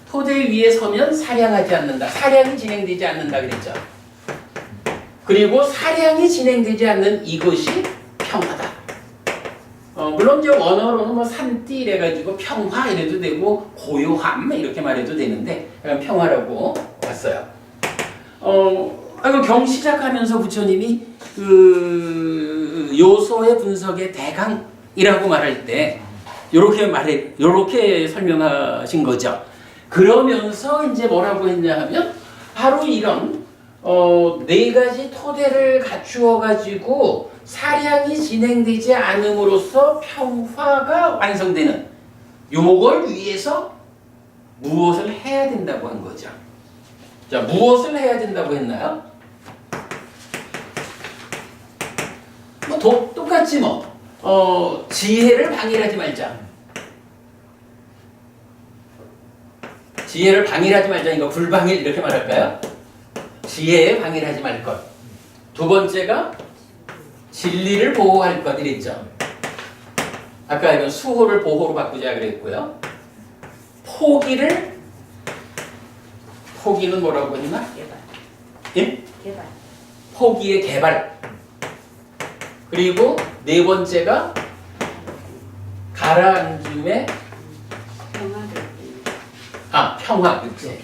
토대 위에 서면 사량하지 않는다. 사량이 진행되지 않는다 그랬죠. 그리고 사량이 진행되지 않는 이것이 평화다. 물론 이제 원어로는 뭐 산띠 이래가지고 평화 이래도 되고 고요함 이렇게 말해도 되는데 평화라고 왔어요. 경 시작하면서 부처님이 그 요소의 분석의 대강이라고 말할 때 요렇게 설명하신 거죠. 그러면서 이제 뭐라고 했냐 하면 바로 이런 네 가지 토대를 갖추어 가지고 사량이 진행되지 않음으로써 평화가 완성되는 요걸 위해서 무엇을 해야 된다고 한 거죠. 자, 무엇을 해야 된다고 했나요? 뭐 똑같지 뭐. 지혜를 방일하지 말자. 지혜를 방일하지 말자니까 불방일 이렇게 말할까요? 지혜에 방일하지 말 것. 두 번째가 진리를 보호할 것 이랬죠. 아까 이건 수호를 보호로 바꾸자 그랬고요. 포기는 뭐라고 했나? 개발. 예? 개발. 포기의 개발. 그리고 네 번째가 가라앉음의 평화. 그렇지.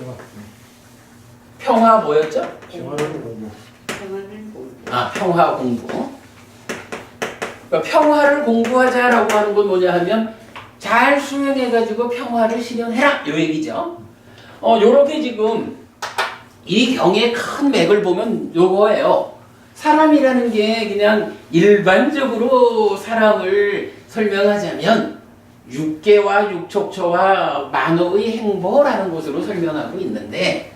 평화 뭐였죠? 평화 공부. 그러니까 평화를 공부하자라고 하는 건 뭐냐 하면 잘 수행해가지고 평화를 실현해라 요 얘기죠. 요렇게 지금 이 경의 큰 맥을 보면 요거예요. 사람이라는 게 그냥 일반적으로 사람을 설명하자면 육계와 육촉처와 만호의 행보라는 것으로 설명하고 있는데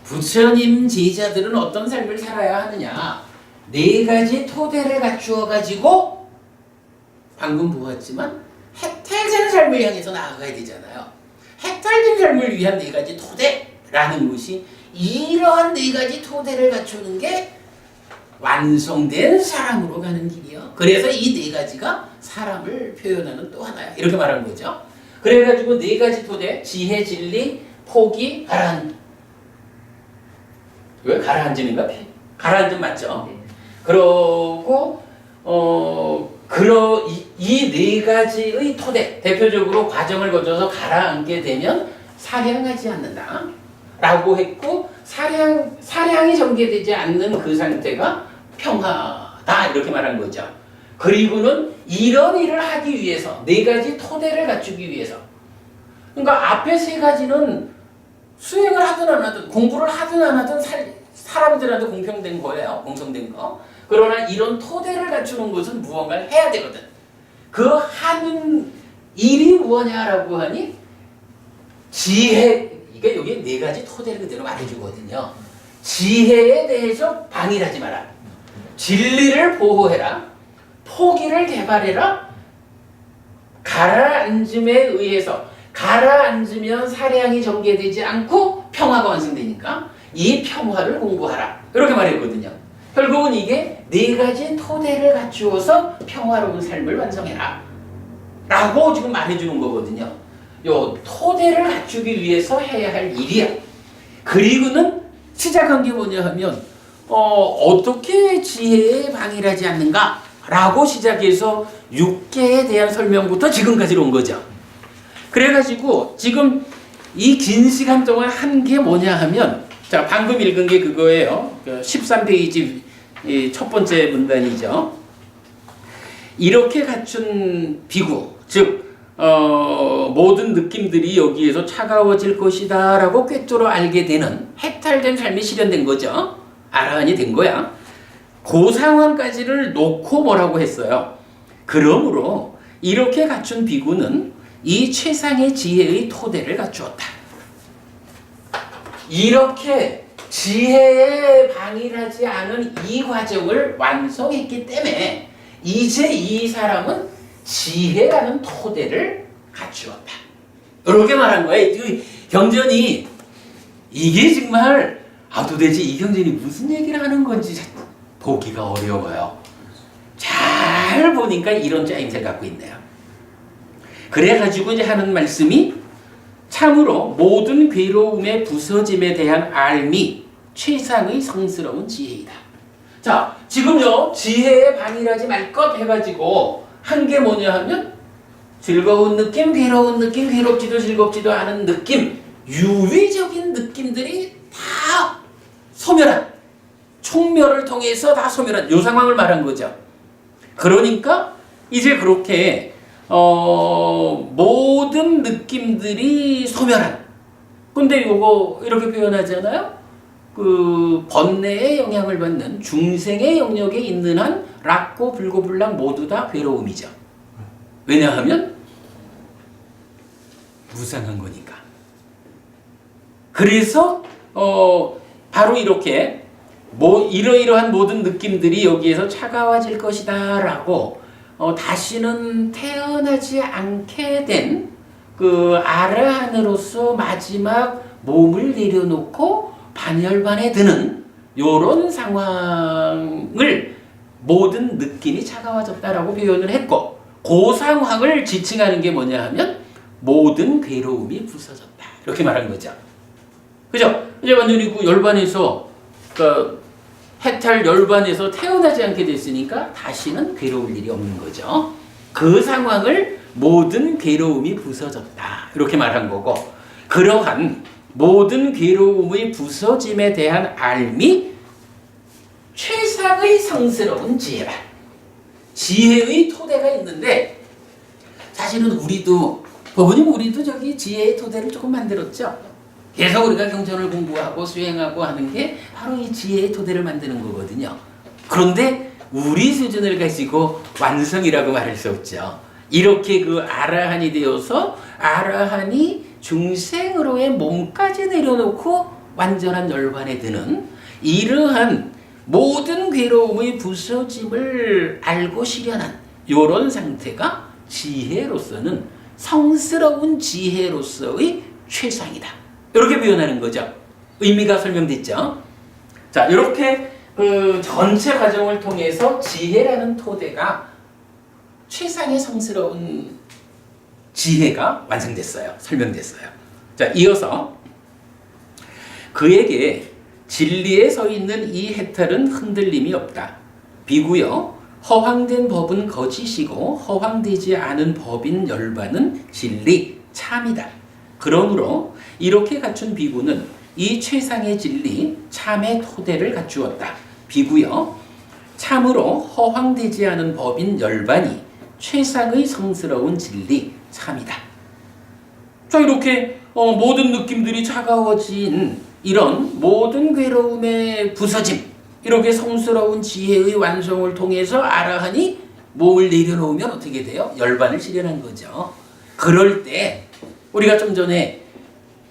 부처님 제자들은 어떤 삶을 살아야 하느냐? 네 가지 토대를 갖추어 가지고 방금 보았지만 해탈되는 삶을 향해서 나아가야 되잖아요. 해탈된 삶을 위한 네 가지 토대라는 것이 이러한 네 가지 토대를 갖추는 게 완성된 사람으로 가는 길이요. 그래서 이 네 가지가 사람을 표현하는 또 하나야. 이렇게 말하는 거죠. 그래가지고 네 가지 토대, 지혜, 진리, 포기, 가라앉음. 왜 가라앉음인가? 가라앉음 맞죠? 그러고 이 네 가지의 토대, 대표적으로 과정을 거쳐서 가라앉게 되면 사량하지 않는다. 라고 했고, 사량이 전개되지 않는 그 상태가 평화다. 이렇게 말한 거죠. 그리고는 이런 일을 하기 위해서, 네 가지 토대를 갖추기 위해서. 그러니까 앞에 세 가지는 수행을 하든 안 하든, 공부를 하든 안 하든 사람들한테 공평된 거예요. 공성된 거. 그러나 이런 토대를 갖추는 것은 무언가를 해야 되거든. 그 하는 일이 무엇냐라고 하니 지혜, 이게 여기 네 가지 토대를 그대로 말해주거든요. 지혜에 대해서 방일하지 마라. 진리를 보호해라. 포기를 개발해라. 가라앉음에 의해서, 가라앉으면 사량이 전개되지 않고 평화가 완성되니까 이 평화를 공부하라. 이렇게 말했거든요. 결국은 이게 네 가지 토대를 갖추어서 평화로운 삶을 완성해라. 라고 지금 말해주는 거거든요. 요 토대를 갖추기 위해서 해야 할 일이야. 그리고는 시작한 게 뭐냐 하면 어떻게 지혜에 방일하지 않는가? 라고 시작해서 6개에 대한 설명부터 지금까지로 온 거죠. 그래가지고 지금 이 긴 시간 동안 한 게 뭐냐 하면, 자, 방금 읽은 게 그거예요. 13페이지 첫 번째 문단이죠. 이렇게 갖춘 비구, 즉 모든 느낌들이 여기에서 차가워질 것이다 라고 꿰뚫어 알게 되는 해탈된 삶이 실현된 거죠. 아라한이 된 거야. 그 상황까지를 놓고 뭐라고 했어요. 그러므로 이렇게 갖춘 비구는 이 최상의 지혜의 토대를 갖추었다. 이렇게 지혜에 방일하지 않은 이 과정을 완성했기 때문에 이제 이 사람은 지혜라는 토대를 갖추었다. 이렇게 말한 거야. 이 경전이 이게 정말 도대체 이 경전이 무슨 얘기를 하는 건지 보기가 어려워요. 잘 보니까 이런 짜임새를 갖고 있네요. 그래가지고 이제 하는 말씀이 참으로 모든 괴로움의 부서짐에 대한 알미 최상의 성스러운 지혜이다. 자, 지금요 지혜에 방일하지 말 것 해가지고 한 게 뭐냐 하면 즐거운 느낌, 괴로운 느낌, 괴롭지도 즐겁지도 않은 느낌, 유의적인 느낌들이 다 소멸한, 총멸을 통해서 다 소멸한 요 상황을 말한 거죠. 그러니까 이제 그렇게 모든 느낌들이 소멸한. 근데 요거 이렇게 표현하잖아요. 그 번뇌의 영향을 받는 중생의 영역에 있는 한 락고 불고불락 모두 다 괴로움이죠. 왜냐하면 무상한 거니까. 그래서 바로 이렇게 이러이러한 모든 느낌들이 여기에서 차가워질 것이다 라고 다시는 태어나지 않게 된 그 아라한으로서 마지막 몸을 내려놓고 반열반에 드는 요런 상황을 모든 느낌이 차가워졌다라고 표현을 했고, 그 상황을 지칭하는 게 뭐냐 하면 모든 괴로움이 부서졌다 이렇게 말한 거죠. 그죠? 이제 완전히 그 열반에서 그러니까 해탈 열반에서 태어나지 않게 됐으니까 다시는 괴로울 일이 없는 거죠. 그 상황을 모든 괴로움이 부서졌다 이렇게 말한 거고, 그러한 모든 괴로움의 부서짐에 대한 알미 최상의 성스러운 지혜라. 지혜의 토대가 있는데, 사실은 우리도 저기 지혜의 토대를 조금 만들었죠. 계속 우리가 경전을 공부하고 수행하고 하는 게 바로 이 지혜의 토대를 만드는 거거든요. 그런데 우리 수준을 가지고 완성이라고 말할 수 없죠. 이렇게 그 아라한이 되어서 아라한이 중생으로의 몸까지 내려놓고 완전한 열반에 드는 이러한 모든 괴로움의 부서짐을 알고 실현한 이런 상태가 지혜로서는 성스러운 지혜로서의 최상이다. 이렇게 표현하는 거죠. 의미가 설명됐죠. 자, 이렇게 그 전체 과정을 통해서 지혜라는 토대가 최상의 성스러운 지혜가 완성됐어요. 설명됐어요. 자, 이어서 그에게 진리에 서 있는 이 해탈은 흔들림이 없다. 비구여, 허황된 법은 거짓이고 허황되지 않은 법인 열반은 진리, 참이다. 그러므로 이렇게 갖춘 비구는 이 최상의 진리, 참의 토대를 갖추었다. 비구여, 참으로 허황되지 않은 법인 열반이 최상의 성스러운 진리, 참이다. 자, 이렇게 모든 느낌들이 차가워진 이런 모든 괴로움의 부서짐, 이렇게 성스러운 지혜의 완성을 통해서 아라한이 몸을 내려놓으면 어떻게 돼요? 열반을 실현한 거죠. 그럴 때 우리가 좀 전에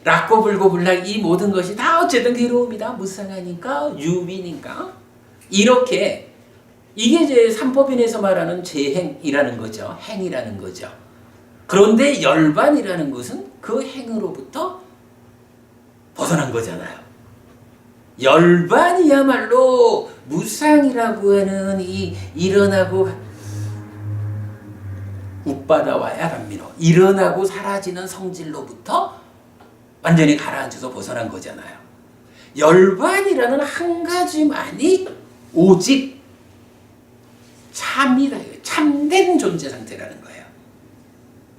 락고불고불락 이 모든 것이 다 어쨌든 괴로움이다. 무상하니까 유비니까 이렇게 이게 이제 삼법인에서 말하는 재행이라는 거죠. 행이라는 거죠. 그런데 열반이라는 것은 그 행으로부터 벗어난 거잖아요. 열반이야말로 무상이라고 하는 이 일어나고 웃바다와야 감미로 일어나고 사라지는 성질로부터 완전히 가라앉아서 벗어난 거잖아요. 열반이라는 한 가지만이 오직 참이다. 참된 존재 상태라는 거예요.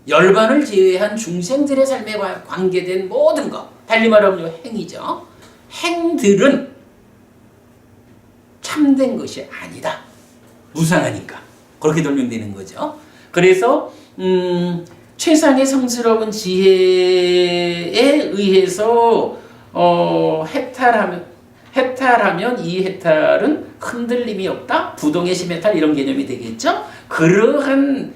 열반을 제외한 중생들의 삶에 관계된 모든 것, 달리 말하면 행이죠. 행들은 참된 것이 아니다. 무상하니까. 그렇게 설명되는 거죠. 그래서 최상의 성스러운 지혜에 의해서 해탈하면 이 해탈은 흔들림이 없다. 부동의 심해탈 이런 개념이 되겠죠. 그러한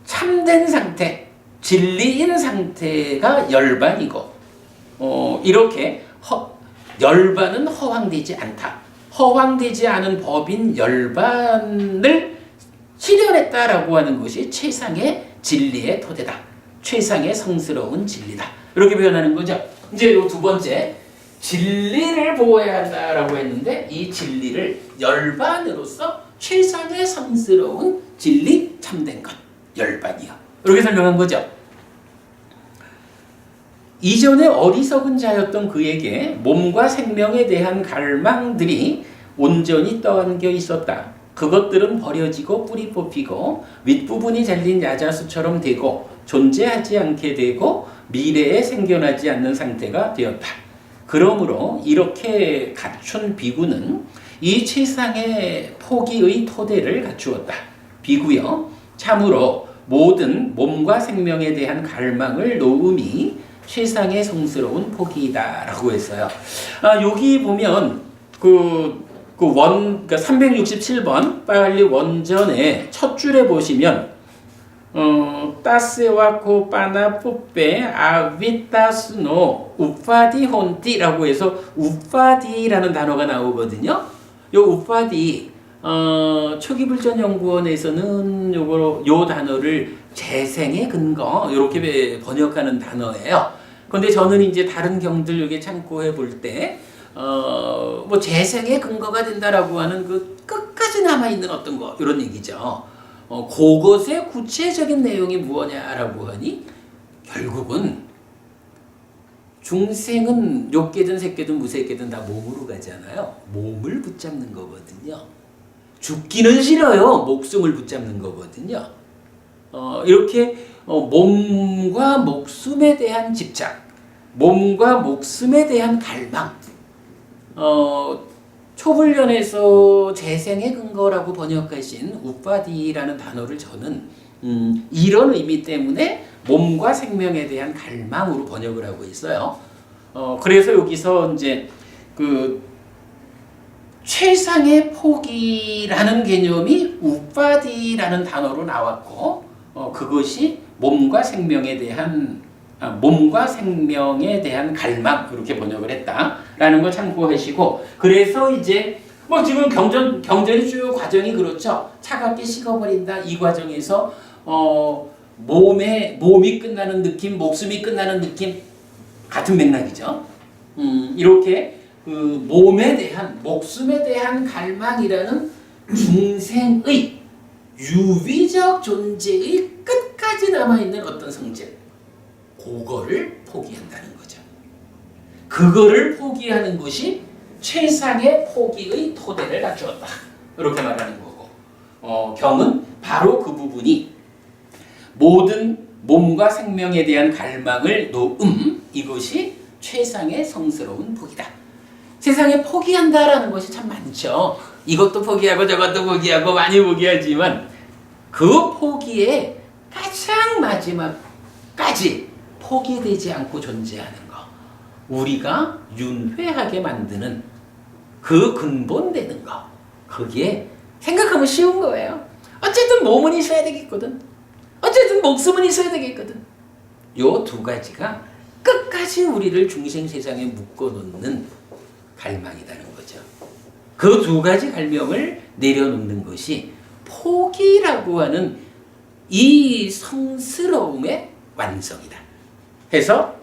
참된 상태, 진리인 상태가 열반이고 이렇게 열반은 허황되지 않다. 허황되지 않은 법인 열반을 실현했다라고 하는 것이 최상의 진리의 토대다. 최상의 성스러운 진리다. 이렇게 표현하는 거죠. 이제 이 두 번째, 진리를 보호해야 한다라고 했는데 이 진리를 열반으로서 최상의 성스러운 진리, 참된 것, 열반이요. 이렇게 설명한 거죠. 이전에 어리석은 자였던 그에게 몸과 생명에 대한 갈망들이 온전히 떠안겨 있었다. 그것들은 버려지고 뿌리 뽑히고 윗부분이 잘린 야자수처럼 되고 존재하지 않게 되고 미래에 생겨나지 않는 상태가 되었다. 그러므로 이렇게 갖춘 비구는 이 최상의 포기의 토대를 갖추었다. 비구여, 참으로 모든 몸과 생명에 대한 갈망을 놓음이 최상의 성스러운 포기이다라고 했어요. 여기 보면 그러니까 367번 빨리 원전의 첫 줄에 보시면 따스와 코파나 푸페 아비타스노 우파디 혼티라고 해서 우파디라는 단어가 나오거든요. 요 우파디 초기불전연구원에서는 요 단어를 재생의 근거 이렇게 번역하는 단어예요. 근데 저는 이제 다른 경들 여기 참고해 볼 때 뭐 재생의 근거가 된다라고 하는 그 끝까지 남아 있는 어떤 거 이런 얘기죠. 그것의 구체적인 내용이 무엇냐라고 하니 결국은 중생은 욕계든 새끼든 무새끼든 다 몸으로 가잖아요. 몸을 붙잡는 거거든요. 죽기는 싫어요. 목숨을 붙잡는 거거든요. 이렇게 몸과 목숨에 대한 집착, 몸과 목숨에 대한 갈망, 초불련에서 재생의 근거라고 번역하신 우파디라는 단어를 저는 이런 의미 때문에 몸과 생명에 대한 갈망으로 번역을 하고 있어요. 그래서 여기서 이제 그 최상의 포기라는 개념이 우파디라는 단어로 나왔고, 그것이 몸과 생명에 대한 갈망 이렇게 번역을 했다라는 걸 참고하시고, 그래서 이제 뭐 지금 경전의 주요 과정이 그렇죠. 차갑게 식어버린다 이 과정에서 몸이 끝나는 느낌, 목숨이 끝나는 느낌 같은 맥락이죠. 이렇게 그 몸에 대한 목숨에 대한 갈망이라는 중생의 유비적 존재의 끝까지 남아있는 어떤 성질, 그거를 포기한다는 거죠. 그거를 포기하는 것이 최상의 포기의 토대를 갖추었다. 이렇게 말하는 거고, 경은 바로 그 부분이 모든 몸과 생명에 대한 갈망을 놓음, 이것이 최상의 성스러운 복이다. 세상에 포기한다라는 것이 참 많죠. 이것도 포기하고 저것도 포기하고 많이 포기하지만 그 포기의 가장 마지막까지 포기되지 않고 존재하는 것, 우리가 윤회하게 만드는 그 근본되는 것, 그게 생각하면 쉬운 거예요. 어쨌든 몸은 있어야 되겠거든. 어쨌든 목숨은 있어야 되겠거든. 요 두 가지가 끝까지 우리를 중생세상에 묶어놓는 갈망이라는 거죠. 그 두 가지 갈망을 내려놓는 것이 포기라고 하는 이 성스러움의 완성이다. 해서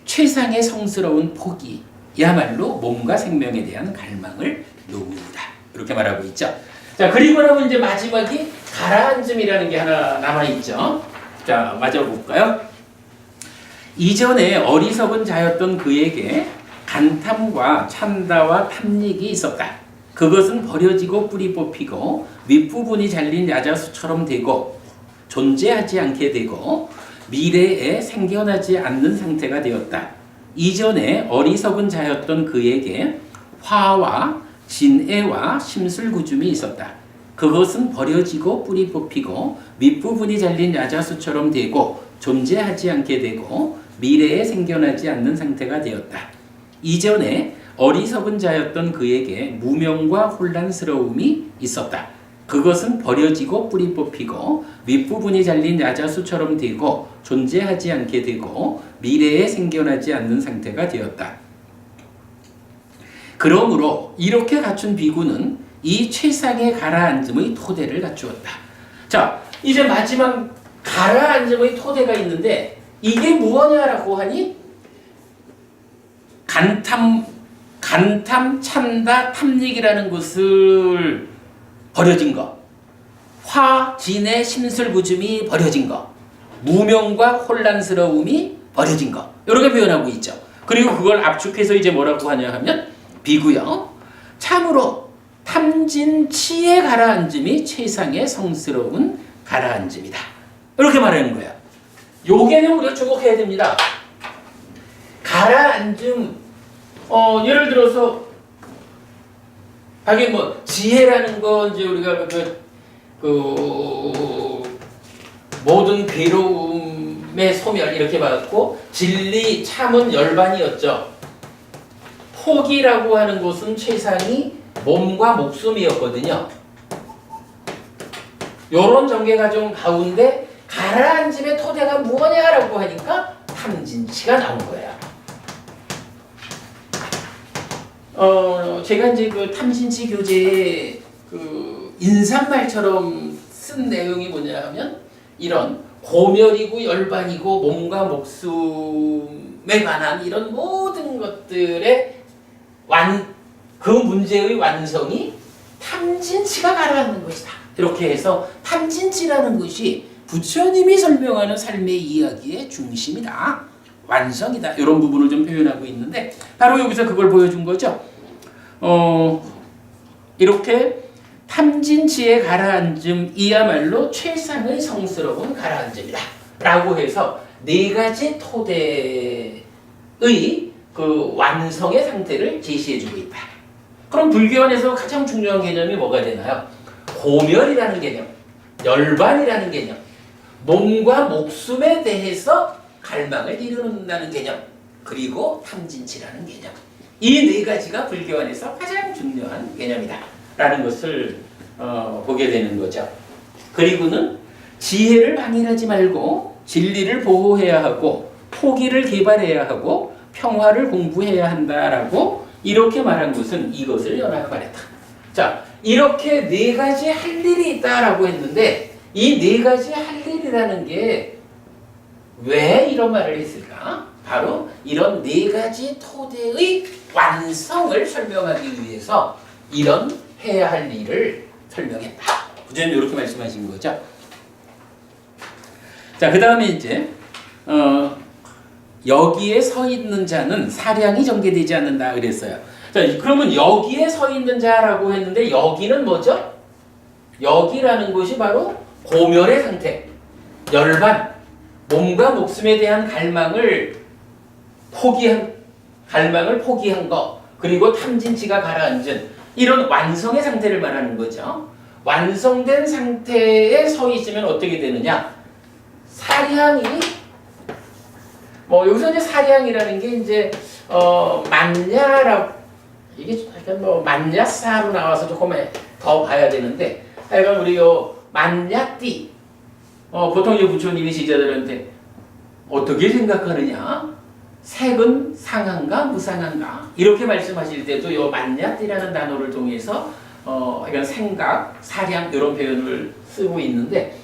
최상의 성스러운 포기야말로 몸과 생명에 대한 갈망을 놓는다. 이렇게 말하고 있죠. 자, 그리고 나면 이제 마지막이 가라앉음이라는 게 하나 남아있죠. 자, 맞아 볼까요? 이전에 어리석은 자였던 그에게 간탐과 찬다와 탐닉이 있었다. 그것은 버려지고 뿌리 뽑히고 윗부분이 잘린 야자수처럼 되고 존재하지 않게 되고 미래에 생겨나지 않는 상태가 되었다. 이전에 어리석은 자였던 그에게 화와 진애와 심술구줌이 있었다. 그것은 버려지고 뿌리 뽑히고 윗부분이 잘린 야자수처럼 되고 존재하지 않게 되고 미래에 생겨나지 않는 상태가 되었다. 이전에 어리석은 자였던 그에게 무명과 혼란스러움이 있었다. 그것은 버려지고 뿌리 뽑히고 윗부분이 잘린 야자수처럼 되고 존재하지 않게 되고 미래에 생겨나지 않는 상태가 되었다. 그러므로 이렇게 갖춘 비구는 이 최상의 가라앉음의 토대를 갖추었다. 자, 이제 마지막 가라앉음의 토대가 있는데 이게 무엇이냐라고 하니 간탐, 찬다, 탐닉이라는 것을 버려진 것, 화, 진의 심술구줌이 버려진 것, 무명과 혼란스러움이 버려진 것, 이렇게 표현하고 있죠. 그리고 그걸 압축해서 이제 뭐라고 하냐 하면 비구요, 참으로 탐진치의 가라앉음이 최상의 성스러운 가라앉음이다. 이렇게 말하는 거야. 요 개념 우리가 주목해야 됩니다. 가라앉음, 예를 들어서 하긴 뭐 지혜라는 건 이제 우리가 모든 괴로움의 소멸 이렇게 받았고, 진리 참은 열반이었죠. 포기라고 하는 것은 최상이 몸과 목숨이었거든요. 요런 전개 과정 가운데 가라앉음의 토대가 무엇이냐라고 하니까 탐진치가 나온 거야. 제가 이제 그 탐진치 교재에 그 인사말처럼 쓴 내용이 뭐냐 하면 이런 고멸이고 열반이고 몸과 목숨에 관한 이런 모든 것들의 그 문제의 완성이 탐진치가 가라앉는 것이다. 이렇게 해서 탐진치라는 것이 부처님이 설명하는 삶의 이야기의 중심이다. 완성이다. 이런 부분을 좀 표현하고 있는데 바로 여기서 그걸 보여준 거죠. 이렇게 탐진치의 가라앉음이야말로 최상의 성스러운 가라앉음이다. 라고 해서 네 가지 토대의 그 완성의 상태를 제시해주고 있다. 그럼 불교 안에서 가장 중요한 개념이 뭐가 되나요? 고멸이라는 개념, 열반이라는 개념, 몸과 목숨에 대해서 갈망을 이루는다는 개념, 그리고 탐진치라는 개념. 이 네 가지가 불교 안에서 가장 중요한 개념이다 라는 것을 보게 되는 거죠. 그리고는 지혜를 방해하지 말고 진리를 보호해야 하고 포기를 개발해야 하고 평화를 공부해야 한다라고 이렇게 말한 것은 이것을 연하게 말했다. 자, 이렇게 네 가지 할 일이 있다라고 했는데 이 네 가지 할 일이라는 게 왜 이런 말을 했을까? 바로 이런 네 가지 토대의 완성을 설명하기 위해서 이런 해야 할 일을 설명했다. 부처님 이렇게 말씀하신 거죠. 자, 그 다음에 이제 여기에 서 있는 자는 사량이 전개되지 않는다 그랬어요. 자, 그러면 여기에 서 있는 자라고 했는데 여기는 뭐죠? 여기라는 것이 바로 고멸의 상태, 열반, 몸과 목숨에 대한 갈망을 포기한 거, 그리고 탐진치가 가라앉은 이런 완성의 상태를 말하는 거죠. 완성된 상태에 서 있으면 어떻게 되느냐? 사량이 여기서 이제 사량이라는 게 이제 만냐라고 이게 약간 만냐사로 나와서 조금 더 봐야 되는데, 하여간 우리 만냐띠 보통 이제 부처님이 제자들한테 어떻게 생각하느냐? 색은 상한가 무상한가? 이렇게 말씀하실 때도 요 만냐띠라는 단어를 통해서 약간 생각, 사량 이런 표현을 쓰고 있는데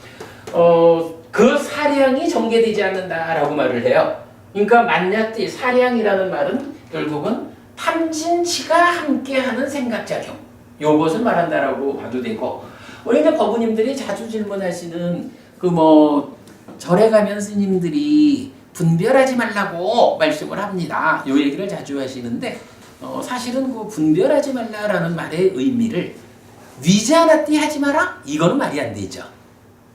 그 사량이 전개되지 않는다라고 말을 해요. 그러니까 만냐띠, 사량이라는 말은 결국은 탐진치가 함께하는 생각작용, 요것을 말한다라고 봐도 되고, 우리 이제 법우님들이 자주 질문하시는 절에 가면 스님들이 분별하지 말라고 말씀을 합니다. 요 얘기를 자주 하시는데 사실은 그 분별하지 말라라는 말의 의미를 위자나띠 하지 마라? 이거는 말이 안 되죠.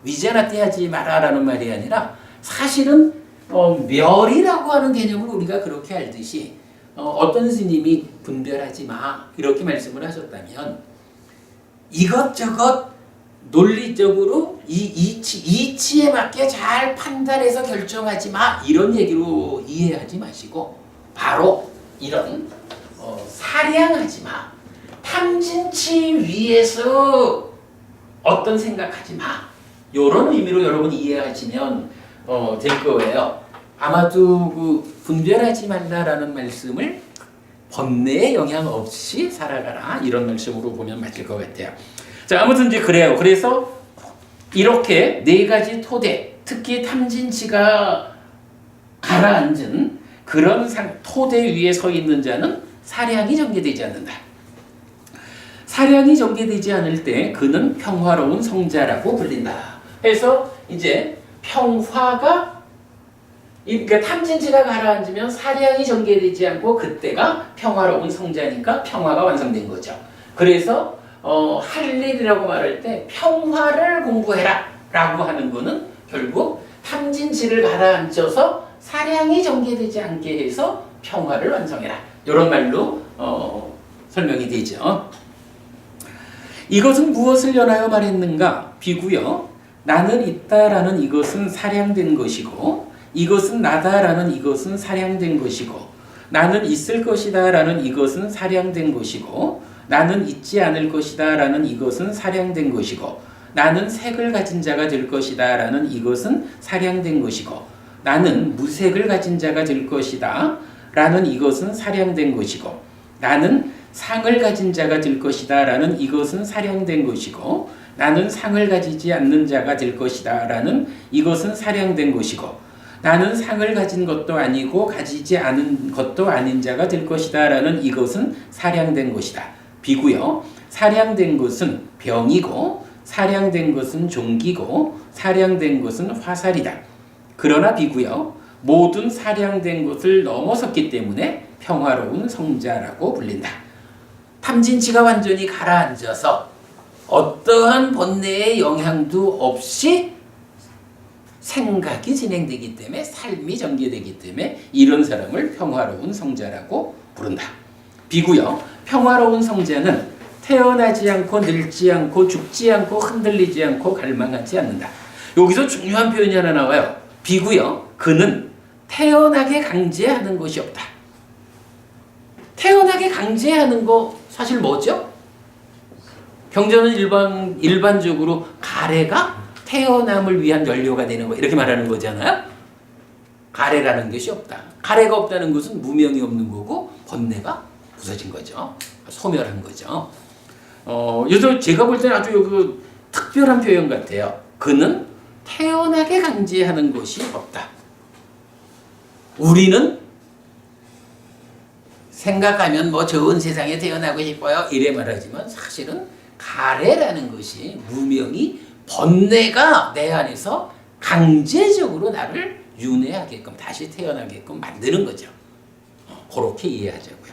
위자나띠 하지 마라라는 말이 아니라 사실은 멸이라고 하는 개념을 우리가 그렇게 알듯이 어떤 스님이 분별하지 마 이렇게 말씀을 하셨다면 이것저것 논리적으로 이치에 맞게 잘 판단해서 결정하지 마 이런 얘기로 이해하지 마시고 바로 이런 사량하지 마, 탐진치 위에서 어떤 생각하지 마 이런 의미로 여러분 이해하시면 될 거예요. 아마도 그 분별하지 말라라는 말씀을 번뇌에 영향 없이 살아가라 이런 말씀으로 보면 맞을 것 같아요. 자, 아무튼 이제 그래요. 그래서 이렇게 네 가지 토대, 특히 탐진치가 가라앉은 그런 토대 위에 서 있는 자는 사량이 전개되지 않는다. 사량이 전개되지 않을 때 그는 평화로운 성자라고 불린다. 그래서 이제 평화가 그러니까 탐진치가 가라앉으면 사량이 전개되지 않고 그때가 평화로운 성자니까 평화가 완성된 거죠. 그래서 할 일이라고 말할 때 평화를 공부해라 라고 하는 거는 결국 탐진치를 가라앉혀서 사량이 전개되지 않게 해서 평화를 완성해라 이런 말로 설명이 되죠. 이것은 무엇을 연하여 말했는가? 비구여 나는 있다라는 이것은 사량된 것이고 이것은 나다라는 이것은 사량된 것이고 나는 있을 것이다 라는 이것은 사량된 것이고 나는 있지 않을 것이다 라는 이것은 사량된 것이고 나는 색을 가진 자가 될 것이다 라는 이것은 사량된 것이고 나는 무색을 가진 자가 될 것이다 라는 이것은 사량된 것이고 나는 상을 가진 자가 될 것이다 라는 이것은 사량된 것이고 나는 상을 가지지 않는 자가 될 것이다 라는 이것은 사량된 것이고 나는 상을 가진 것도 아니고 가지지 않은 것도 아닌 자가 될 것이다 라는 이것은 사량된 것이다. 비구여 사량된 것은 병이고 사량된 것은 종기고 사량된 것은 화살이다. 그러나 비구여 모든 사량된 것을 넘어섰기 때문에 평화로운 성자라고 불린다. 탐진치가 완전히 가라앉아서 어떠한 번뇌의 영향도 없이 생각이 진행되기 때문에 삶이 전개되기 때문에 이런 사람을 평화로운 성자라고 부른다. 비구여 평화로운 성자는 태어나지 않고 늙지 않고 죽지 않고 흔들리지 않고 갈망하지 않는다. 여기서 중요한 표현이 하나 나와요. 비구여 그는 태어나게 강제하는 것이 없다. 태어나게 강제하는 거 사실 뭐죠? 경전은 일반적으로 가래가 태어남을 위한 연료가 되는 거 이렇게 말하는 거잖아요. 가래라는 것이 없다. 가래가 없다는 것은 무명이 없는 거고 번뇌가 부서진 거죠. 소멸한 거죠. 요즘 제가 볼 때는 아주 그 특별한 표현 같아요. 그는 태어나게 강제하는 것이 없다. 우리는 생각하면 뭐 좋은 세상에 태어나고 싶어요 이래 말하지만 사실은 가래라는 것이 무명이 번뇌가 내 안에서 강제적으로 나를 윤회하게끔 다시 태어나게끔 만드는 거죠. 그렇게 이해하자고요.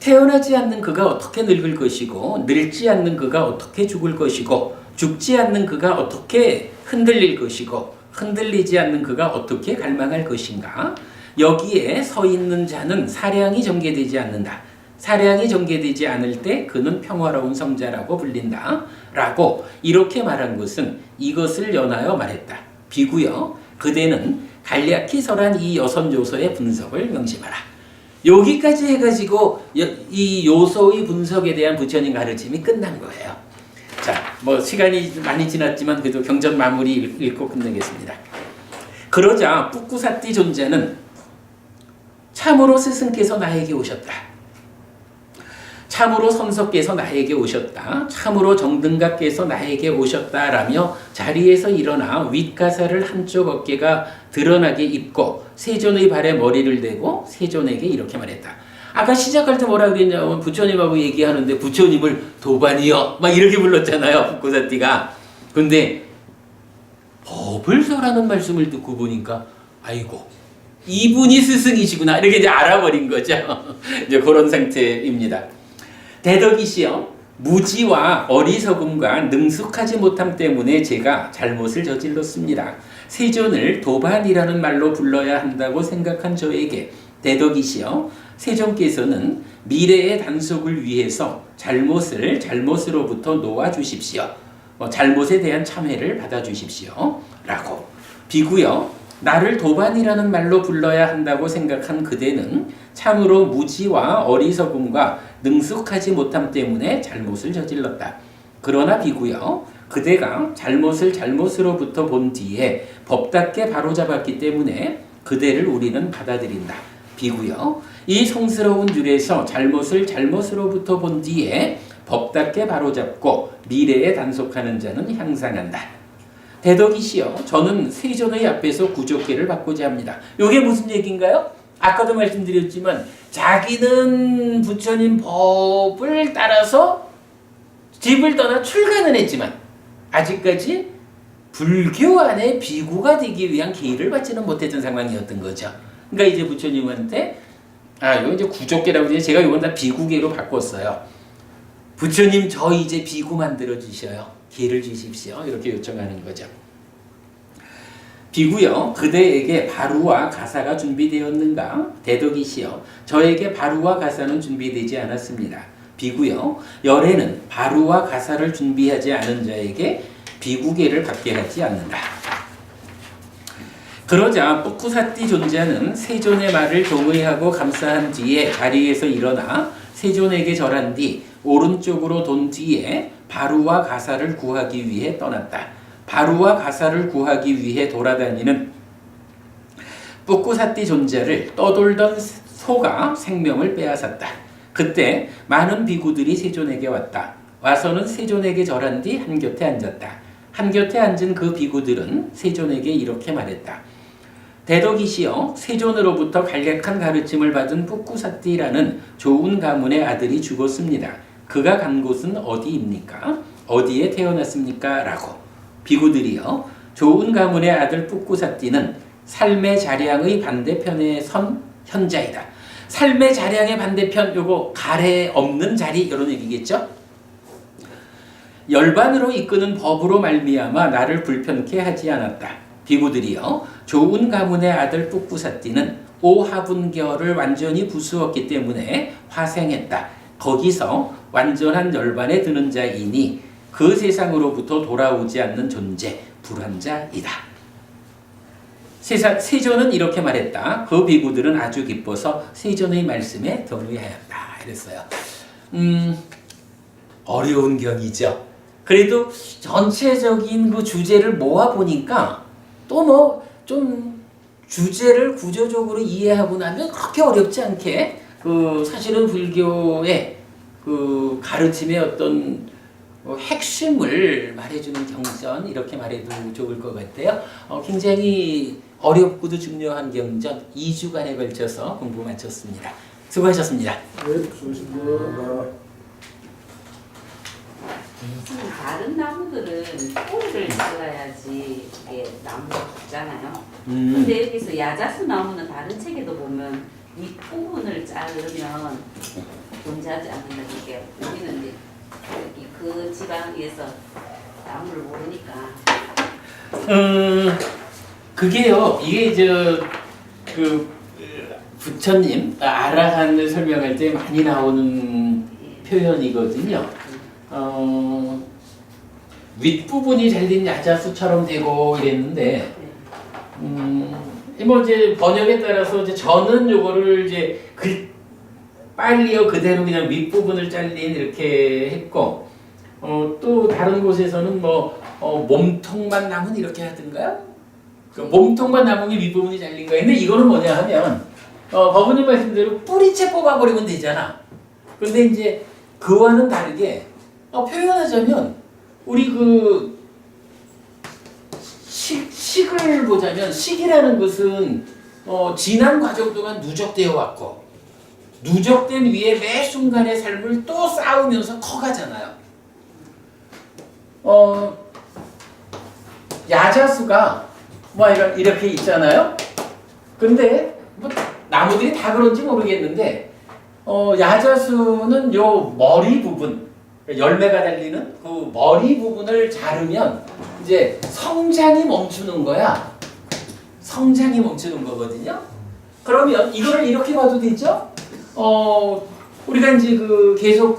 태어나지 않는 그가 어떻게 늙을 것이고 늙지 않는 그가 어떻게 죽을 것이고 죽지 않는 그가 어떻게 흔들릴 것이고 흔들리지 않는 그가 어떻게 갈망할 것인가. 여기에 서 있는 자는 사량이 전개되지 않는다. 사량이 전개되지 않을 때 그는 평화로운 성자라고 불린다. 라고 이렇게 말한 것은 이것을 연하여 말했다. 비구요. 그대는 간략히 설한 이 여섯 요소의 분석을 명심하라. 여기까지 해가지고 이 요소의 분석에 대한 부처님 가르침이 끝난 거예요. 자, 뭐 시간이 많이 지났지만 그래도 경전 마무리 읽고 끝내겠습니다. 그러자 뿌꾸사띠 존자는 참으로 스승께서 나에게 오셨다. 참으로 선석께서 나에게 오셨다. 참으로 정등각께서 나에게 오셨다라며 자리에서 일어나 윗가사를 한쪽 어깨가 드러나게 입고 세존의 발에 머리를 대고 세존에게 이렇게 말했다. 아까 시작할 때 뭐라 그랬냐면 부처님하고 얘기하는데 부처님을 도반이여 막 이렇게 불렀잖아요. 북고사띠가. 근데 법을 설하는 말씀을 듣고 보니까 아이고 이분이 스승이시구나 이렇게 이제 알아버린 거죠. 이제 그런 상태입니다. 대덕이시여 무지와 어리석음과 능숙하지 못함 때문에 제가 잘못을 저질렀습니다. 세존을 도반이라는 말로 불러야 한다고 생각한 저에게 대덕이시여 세존께서는 미래의 단속을 위해서 잘못을 잘못으로부터 놓아주십시오. 잘못에 대한 참회를 받아주십시오. 라고. 비구여 나를 도반이라는 말로 불러야 한다고 생각한 그대는 참으로 무지와 어리석음과 능숙하지 못함 때문에 잘못을 저질렀다. 그러나 비구여 그대가 잘못을 잘못으로부터 본 뒤에 법답게 바로잡았기 때문에 그대를 우리는 받아들인다. 비구여 이 성스러운 줄에서 잘못을 잘못으로부터 본 뒤에 법답게 바로잡고 미래에 단속하는 자는 향상한다. 대덕이시여 저는 세존의 앞에서 구족계를 받고자 합니다. 이게 무슨 얘기인가요? 아까도 말씀드렸지만 자기는 부처님 법을 따라서 집을 떠나 출가는 했지만 아직까지 불교 안에 비구가 되기 위한 기회를 받지는 못했던 상황이었던 거죠. 그러니까 이제 부처님한테 이거 이제 구족계라고 해서 제가 이건 다 비구계로 바꿨어요. 부처님 저 이제 비구 만들어 주셔요. 기회를 주십시오. 이렇게 요청하는 거죠. 비구여 그대에게 바루와 가사가 준비되었는가? 대덕이시여 저에게 바루와 가사는 준비되지 않았습니다. 비구여 열애는 바루와 가사를 준비하지 않은 자에게 비구계를 받게 하지 않는다. 그러자 뿌쿠사띠 존자는 세존의 말을 동의하고 감사한 뒤에 자리에서 일어나 세존에게 절한 뒤 오른쪽으로 돈 뒤에 바루와 가사를 구하기 위해 떠났다. 바루와 가사를 구하기 위해 돌아다니는 뿌꾸사띠 존자를 떠돌던 소가 생명을 빼앗았다. 그때 많은 비구들이 세존에게 왔다. 와서는 세존에게 절한 뒤 한곁에 앉았다. 한곁에 앉은 그 비구들은 세존에게 이렇게 말했다. 대덕이시여 세존으로부터 간략한 가르침을 받은 뿌꾸사띠라는 좋은 가문의 아들이 죽었습니다. 그가 간 곳은 어디입니까? 어디에 태어났습니까? 라고. 비구들이여 좋은 가문의 아들 뿌꾸사띠는 삶의 자량의 반대편에 선 현자이다. 삶의 자량의 반대편 요거 가래 없는 자리 이런 얘기겠죠? 열반으로 이끄는 법으로 말미암아 나를 불편케 하지 않았다. 비구들이여 좋은 가문의 아들 뿌꾸사띠는 오하분결을 완전히 부수었기 때문에 화생했다. 거기서 완전한 열반에 드는 자이니 그 세상으로부터 돌아오지 않는 존재, 불환자이다. 세존은 이렇게 말했다. 그 비구들은 아주 기뻐서 세존의 말씀에 동의하였다. 이랬어요. 어려운 경이죠. 그래도 전체적인 그 주제를 모아보니까 또 뭐 좀 주제를 구조적으로 이해하고 나면 그렇게 어렵지 않게 사실은 불교의 그 가르침의 어떤 핵심을 말해주는 경전 이렇게 말해도 좋을 것 같아요. 굉장히 어렵고도 중요한 경전 2주간에 걸쳐서 공부 마쳤습니다. 수고하셨습니다. 네, 수고하셨습니다. 다른 나무들은 꼬리를 잘라야지 이게 나무가 붙잖아요. 근데 여기서 야자수 나무는 다른 책에도 보면 윗부분을 자르면 존재하지 않는다는 게 우리는 이제 여기 그 지방에서 나무를 모르니까. 그게요. 이게 그 부처님 아라한을 설명할 때 많이 나오는 표현이거든요. 윗부분이 잘린 야자수처럼 되고 이랬는데, 뭐 이제 번역에 따라서 이제 저는 요거를 이제 빨리요 그대로 그냥 윗부분을 잘린 이렇게 했고, 또 다른 곳에서는 뭐 몸통만 남은 이렇게 하던가요? 그 몸통만 남은 게 윗부분이 잘린 거예요. 근데 이거는 뭐냐 하면 법원님 말씀대로 뿌리채 뽑아버리면 되잖아. 근데 이제 그와는 다르게 표현하자면 우리 그 식을 보자면 식이라는 것은 지난 과정 동안 누적되어 왔고 누적된 위에 매 순간의 삶을 또 쌓으면서 커가잖아요. 야자수가 뭐 이렇게 있잖아요. 근데 뭐 나무들이 다 그런지 모르겠는데 야자수는 요 머리 부분 열매가 달리는 그 머리 부분을 자르면 이제 성장이 멈추는 거야. 성장이 멈추는 거거든요. 그러면 이거를 이렇게 봐도 되죠? 우리가 이제 계속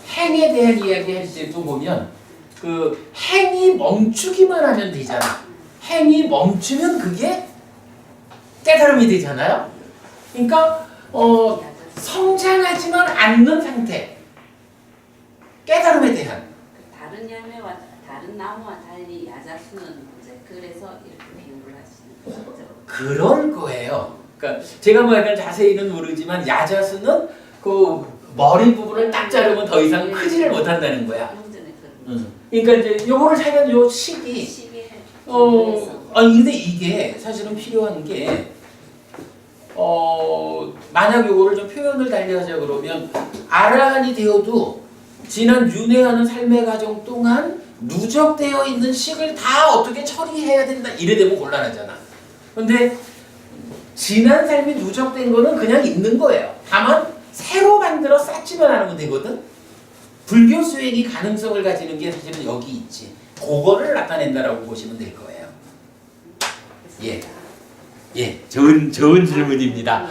행에 대한 이야기 할 때도 보면 그 행이 멈추기만 하면 되잖아. 행이 멈추면 그게 깨달음이 되잖아요. 그러니까 성장하지만 않는 상태. 깨달음에 대한. 다른 열매와 다른 나무와 달리 야자수는 이제 그래서 이렇게 비유를 하시는 거죠. 그럴 거예요. 그러니까 제가 뭐 약간 자세히는 모르지만 야자수는 그 머리 부분을 딱 자르면 더 이상 크지를 못한다는 거야. 그러니까 이제 요거를 사면 요 식이 아니 근데 이게 사실은 필요한 게 만약 요거를 좀 표현을 달리하자 그러면 아라한이 되어도 지난 윤회하는 삶의 과정 동안 누적되어 있는 식을 다 어떻게 처리해야 된다 이래 되면 곤란하잖아. 근데 지난 삶이 누적된 거는 그냥 있는 거예요. 다만 새로 만들어 쌓지만 않으면 되거든. 불교 수행이 가능성을 가지는 게 사실은 여기 있지. 그거를 나타낸다라고 보시면 될 거예요. 예, 좋은 질문입니다.